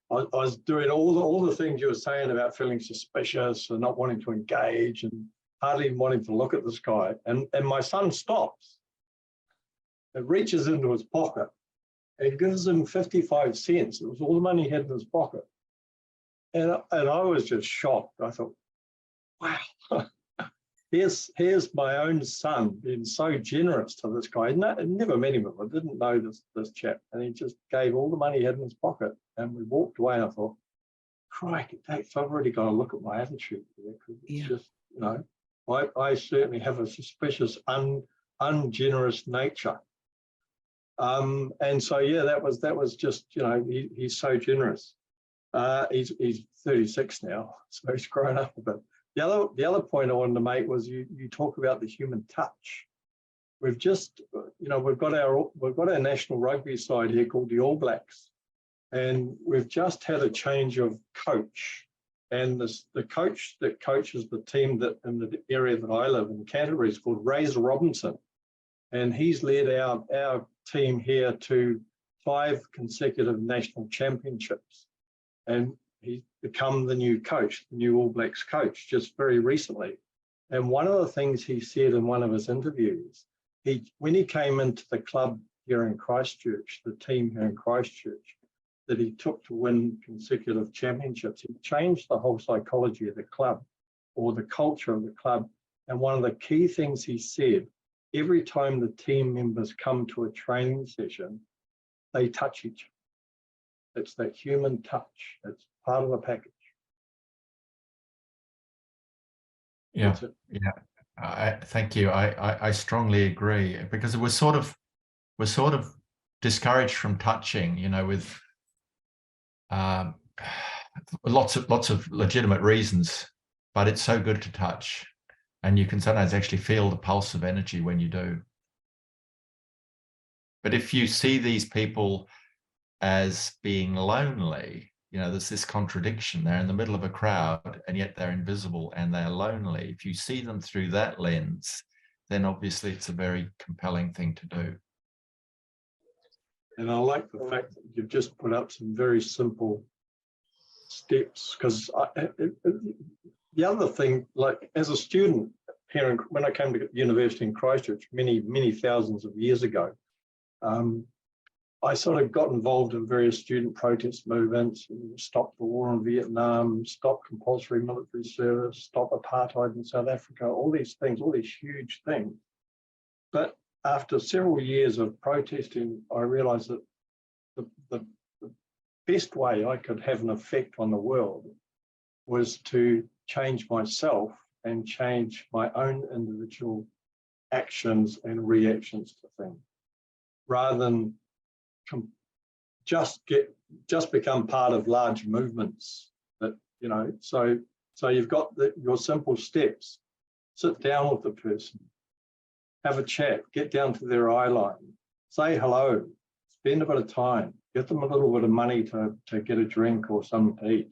I was doing all the things you were saying about feeling suspicious and not wanting to engage and hardly wanting to look at this guy. And my son stops and reaches into his pocket and gives him 55 cents. It was all the money he had in his pocket. And I was just shocked. I thought, wow. Here's my own son being so generous to this guy. I never met him. I didn't know this chap, and he just gave all the money he had in his pocket. And we walked away. And I thought, crikey, I've already got to look at my attitude there, because it's just, you know, I certainly have a suspicious, ungenerous nature. And so yeah, that was just, you know, he's so generous. He's 36 now, so he's grown up a bit. The other point I wanted to make was you talk about the human touch. We've just, you know, we've got our national rugby side here called the All Blacks, and we've just had a change of coach. And the coach that coaches the team that in the area that I live in, Canterbury, is called Razor Robinson, and he's led our team here to 5 consecutive national championships, and he's become the new coach, the new All Blacks coach, just very recently. And one of the things he said in one of his interviews, when he came into the club here in Christchurch, the team here in Christchurch, that he took to win consecutive championships, he changed the whole psychology of the club, or the culture of the club. And one of the key things he said, every time the team members come to a training session, they touch each other. It's that human touch. It's part of the package. Yeah, thank you. I strongly agree, because we're sort of discouraged from touching, you know, with lots of legitimate reasons, but it's so good to touch, and you can sometimes actually feel the pulse of energy when you do. But if you see these people as being lonely, you know, there's this contradiction. They're in the middle of a crowd and yet they're invisible and they're lonely. If you see them through that lens, then obviously it's a very compelling thing to do. And I like the fact that you've just put up some very simple steps, because the other thing, like as a student here, when I came to university in Christchurch many thousands of years ago, I sort of got involved in various student protest movements, stop the war in Vietnam, stop compulsory military service, stop apartheid in South Africa, all these things, all these huge things. But after several years of protesting, I realized that the best way I could have an effect on the world was to change myself and change my own individual actions and reactions to things, rather than just become part of large movements. That, you know, so you've got your simple steps. Sit down with the person, have a chat, get down to their eye line, say hello, spend a bit of time, get them a little bit of money to get a drink or something to eat.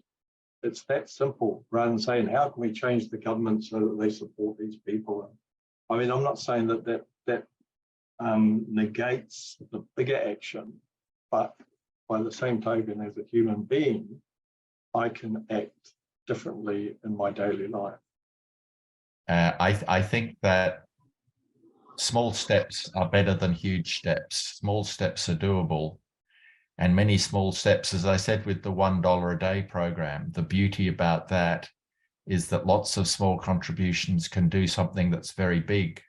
It's that simple, rather than saying, how can we change the government so that they support these people? I mean, I'm not saying that negates the bigger action, but by the same token, as a human being, I can act differently in my daily life. I think that small steps are better than huge steps. Small steps are doable. And many small steps, as I said, with the $1 a day program, the beauty about that is that lots of small contributions can do something that's very big.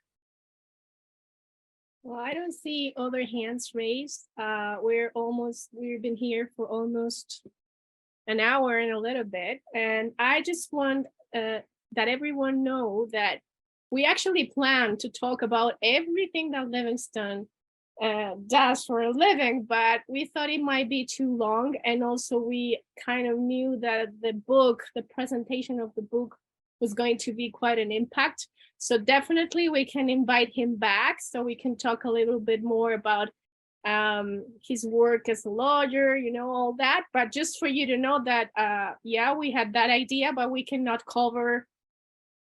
Well, I don't see other hands raised. We've been here for almost an hour and a little bit. And I just want that everyone know that we actually plan to talk about everything that Livingston does for a living, but we thought it might be too long. And also we kind of knew that the presentation of the book was going to be quite an impact. So definitely we can invite him back so we can talk a little bit more about his work as a lawyer, you know, all that. But just for you to know that, yeah, we had that idea, but we cannot cover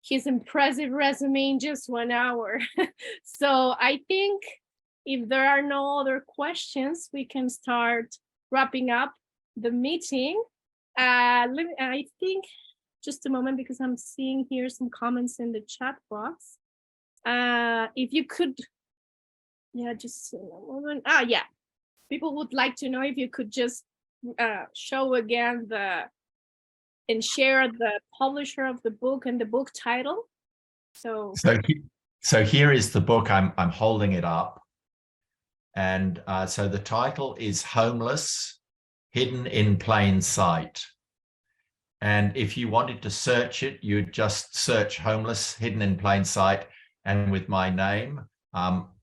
his impressive resume in just 1 hour. So I think if there are no other questions, we can start wrapping up the meeting. I think, just a moment, because I'm seeing here some comments in the chat box. If you could, yeah, just a moment. Yeah, people would like to know if you could just show again and share the publisher of the book and the book title? So here is the book. I'm holding it up. And so the title is Homeless, Hidden in Plain Sight. And if you wanted to search it, you'd just search Homeless, Hidden in Plain Sight, and with my name,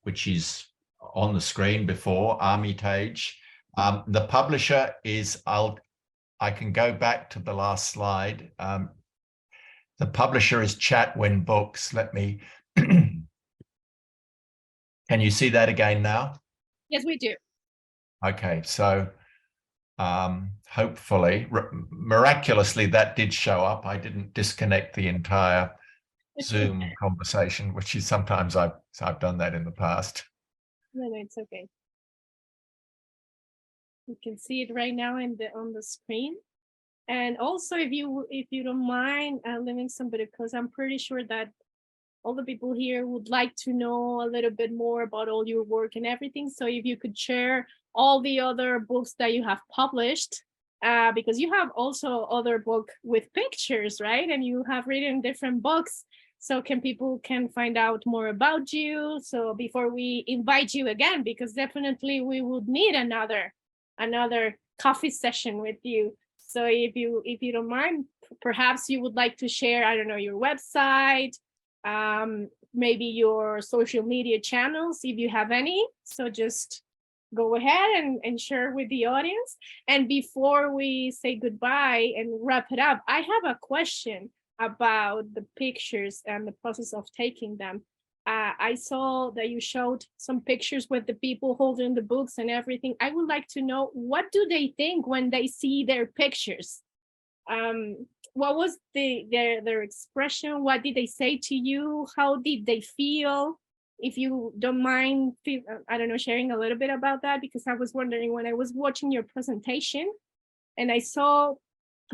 which is on the screen before, Armytage. The publisher is, I can go back to the last slide. The publisher is Chatwin Books. Let me, can you see that again now? Yes, we do. Okay, so hopefully, miraculously, that did show up. I didn't disconnect the entire Zoom conversation, which is sometimes I've done that in the past. No, it's okay. You can see it right now on the screen. And also, if you don't mind, Livingston, because I'm pretty sure that all the people here would like to know a little bit more about all your work and everything. So if you could share all the other books that you have published, because you have also other book with pictures, right? And you have written different books. So people can find out more about you. So before we invite you again, because definitely we would need another coffee session with you. So if you don't mind, perhaps you would like to share, I don't know, your website, maybe your social media channels, if you have any. So just go ahead and share with the audience. And before we say goodbye and wrap it up, I have a question about the pictures and the process of taking them. I saw that you showed some pictures with the people holding the books and everything. I would like to know, what do they think when they see their pictures? What was their expression? What did they say to you? How did they feel? If you don't mind, I don't know, sharing a little bit about that, because I was wondering when I was watching your presentation and I saw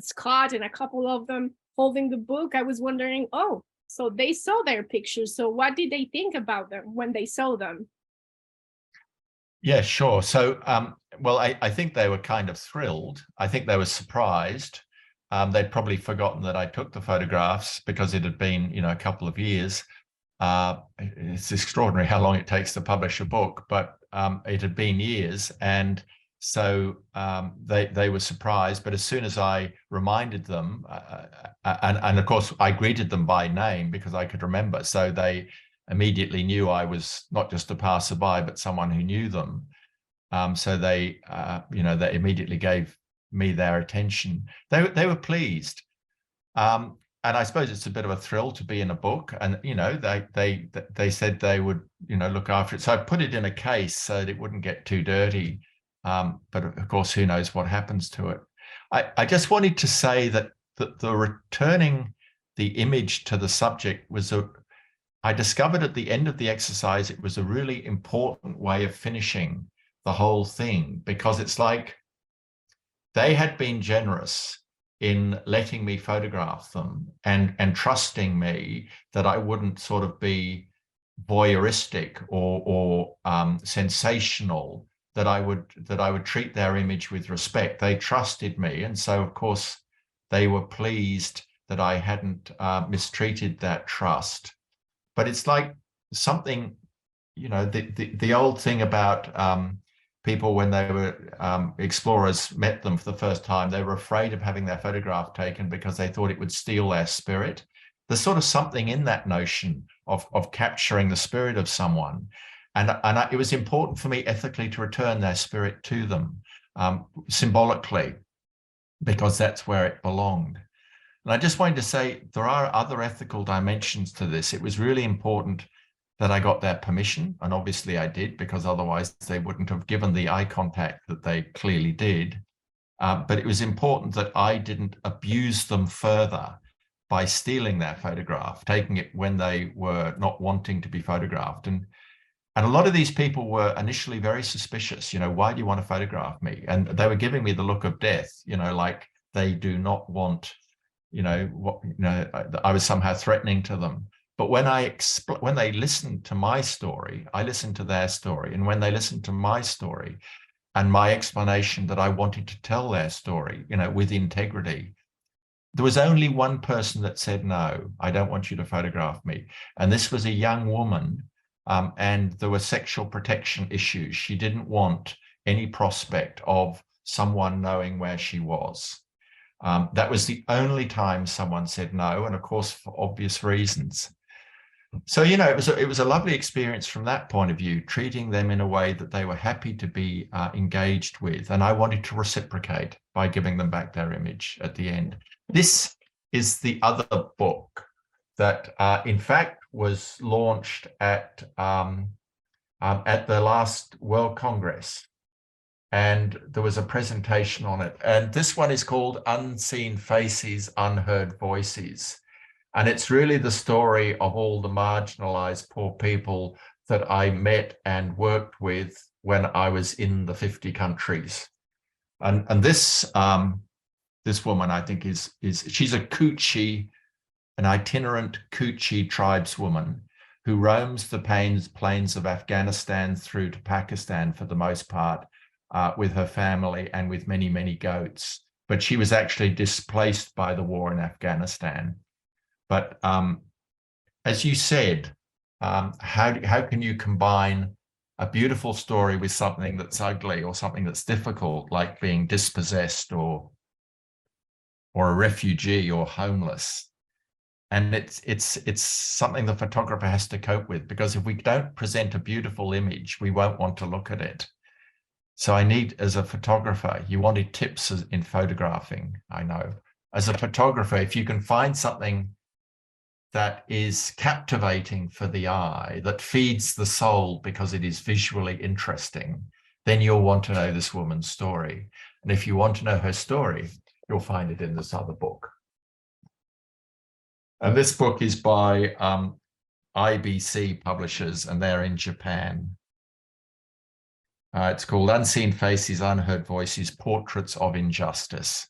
Scott and a couple of them holding the book, I was wondering, oh, so they saw their pictures. So what did they think about them when they saw them? Yeah, sure. So, well, I think they were kind of thrilled. I think they were surprised. They'd probably forgotten that I took the photographs because it had been, a couple of years. It's extraordinary how long it takes to publish a book, but it had been years. And so they were surprised. But as soon as I reminded them, and of course, I greeted them by name because I could remember. So they immediately knew I was not just a passerby, but someone who knew them. So they immediately gave me their attention. They were pleased. And I suppose it's a bit of a thrill to be in a book, and they said they would look after it. So I put it in a case so that it wouldn't get too dirty. But of course, who knows what happens to it. I just wanted to say that the returning the image to the subject was I discovered at the end of the exercise it was a really important way of finishing the whole thing, because it's like they had been generous in letting me photograph them and trusting me that I wouldn't sort of be voyeuristic or sensational, that I would treat their image with respect. They trusted me, and so of course they were pleased that I hadn't mistreated that trust. But it's like something, the old thing about people when they were explorers met them for the first time, they were afraid of having their photograph taken because they thought it would steal their spirit. There's sort of something in that notion of capturing the spirit of someone. And it was important for me ethically to return their spirit to them, symbolically, because that's where it belonged. And I just wanted to say there are other ethical dimensions to this. It was really important that I got their permission, and obviously I did, because otherwise they wouldn't have given the eye contact that they clearly did. But it was important that I didn't abuse them further by stealing their photograph, taking it when they were not wanting to be photographed. And a lot of these people were initially very suspicious. Why do you want to photograph me? And they were giving me the look of death, like they do not want, I was somehow threatening to them. But when they listened to my story, I listened to their story. And when they listened to my story and my explanation that I wanted to tell their story, with integrity, there was only one person that said, no, I don't want you to photograph me. And this was a young woman, and there were sexual protection issues. She didn't want any prospect of someone knowing where she was. That was the only time someone said no, and of course, for obvious reasons. So, you know, it was a lovely experience from that point of view, treating them in a way that they were happy to be engaged with. And I wanted to reciprocate by giving them back their image at the end. This is the other book that, in fact, was launched at the last World Congress. And there was a presentation on it. And this one is called Unseen Faces, Unheard Voices. And it's really the story of all the marginalized poor people that I met and worked with when I was in the 50 countries. And this woman, I think, she's a Kutchi, an itinerant Kutchi tribeswoman who roams the plains of Afghanistan through to Pakistan for the most part, with her family and with many, many goats. But she was actually displaced by the war in Afghanistan. But as you said, how can you combine a beautiful story with something that's ugly or something that's difficult, like being dispossessed or a refugee or homeless? And it's something the photographer has to cope with, because if we don't present a beautiful image, we won't want to look at it. So I need, as a photographer, you wanted tips in photographing, I know. As a photographer, if you can find something that is captivating for the eye, that feeds the soul because it is visually interesting, then you'll want to know this woman's story. And if you want to know her story, you'll find it in this other book. And this book is by IBC Publishers, and they're in Japan. It's called Unseen Faces, Unheard Voices, Portraits of Injustice.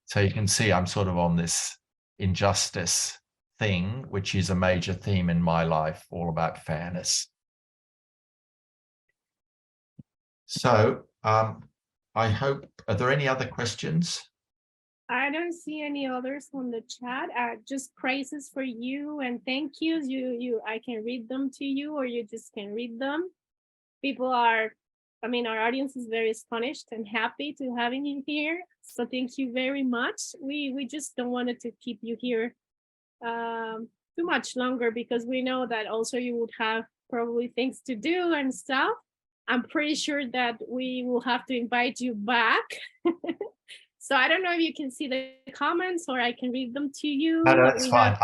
So you can see I'm sort of on this injustice thing, which is a major theme in my life, all about fairness. So I hope, are there any other questions? I don't see any others on the chat. Just praises for you and thank yous. I can read them to you, or you just can read them. People are, I mean, our audience is very astonished and happy to having you here. So thank you very much. We just don't want to keep you here too much longer, because we know that also you would have probably things to do and stuff. I'm pretty sure that we will have to invite you back. So I don't know if you can see the comments, or I can read them to you. No, that's fine.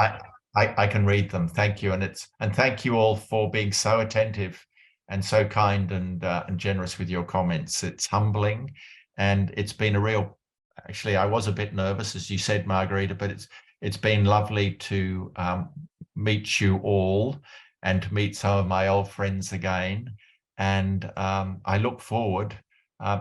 I can read them. Thank you. And thank you all for being so attentive and so kind and generous with your comments. It's humbling, and it's been a real, actually, I was a bit nervous, as you said, Margarita, but it's been lovely to meet you all and to meet some of my old friends again. And I look forward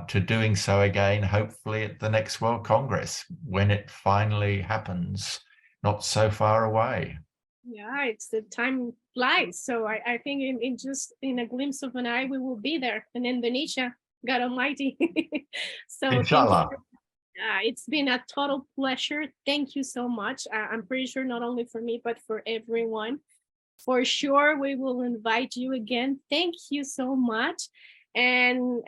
to doing so again, hopefully at the next World Congress, when it finally happens, not so far away. Yeah, it's the time flies. So I think in just in a glimpse of an eye, we will be there in Indonesia, God Almighty. So Inshallah. it's been a total pleasure. Thank you so much. I'm pretty sure not only for me, but for everyone. For sure, we will invite you again. Thank you so much. And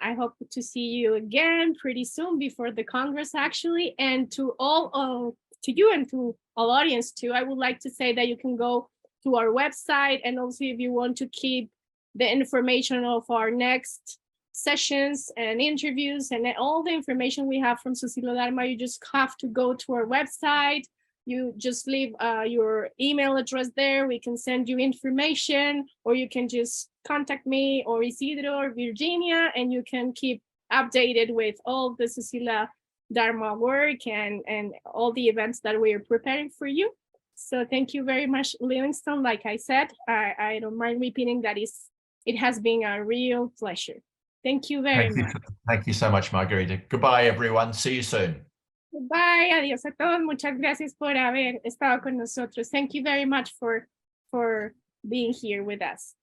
I hope to see you again pretty soon, before the Congress, actually. And to all to you and to all audience too, I would like to say that you can go to our website, and also if you want to keep the information of our next sessions and interviews and all the information we have from Susila Dharma, you just have to go to our website. You just leave your email address there. We can send you information, or you can just contact me or Isidro or Virginia, and you can keep updated with all the Susila Dharma work and all the events that we are preparing for you. So thank you very much, Livingston. Like I said, I don't mind repeating that it has been a real pleasure. Thank you very much. Thank you so much, Margarita. Goodbye, everyone. See you soon. Bye, adiós a todos. Muchas gracias por haber estado con nosotros. Thank you very much for being here with us.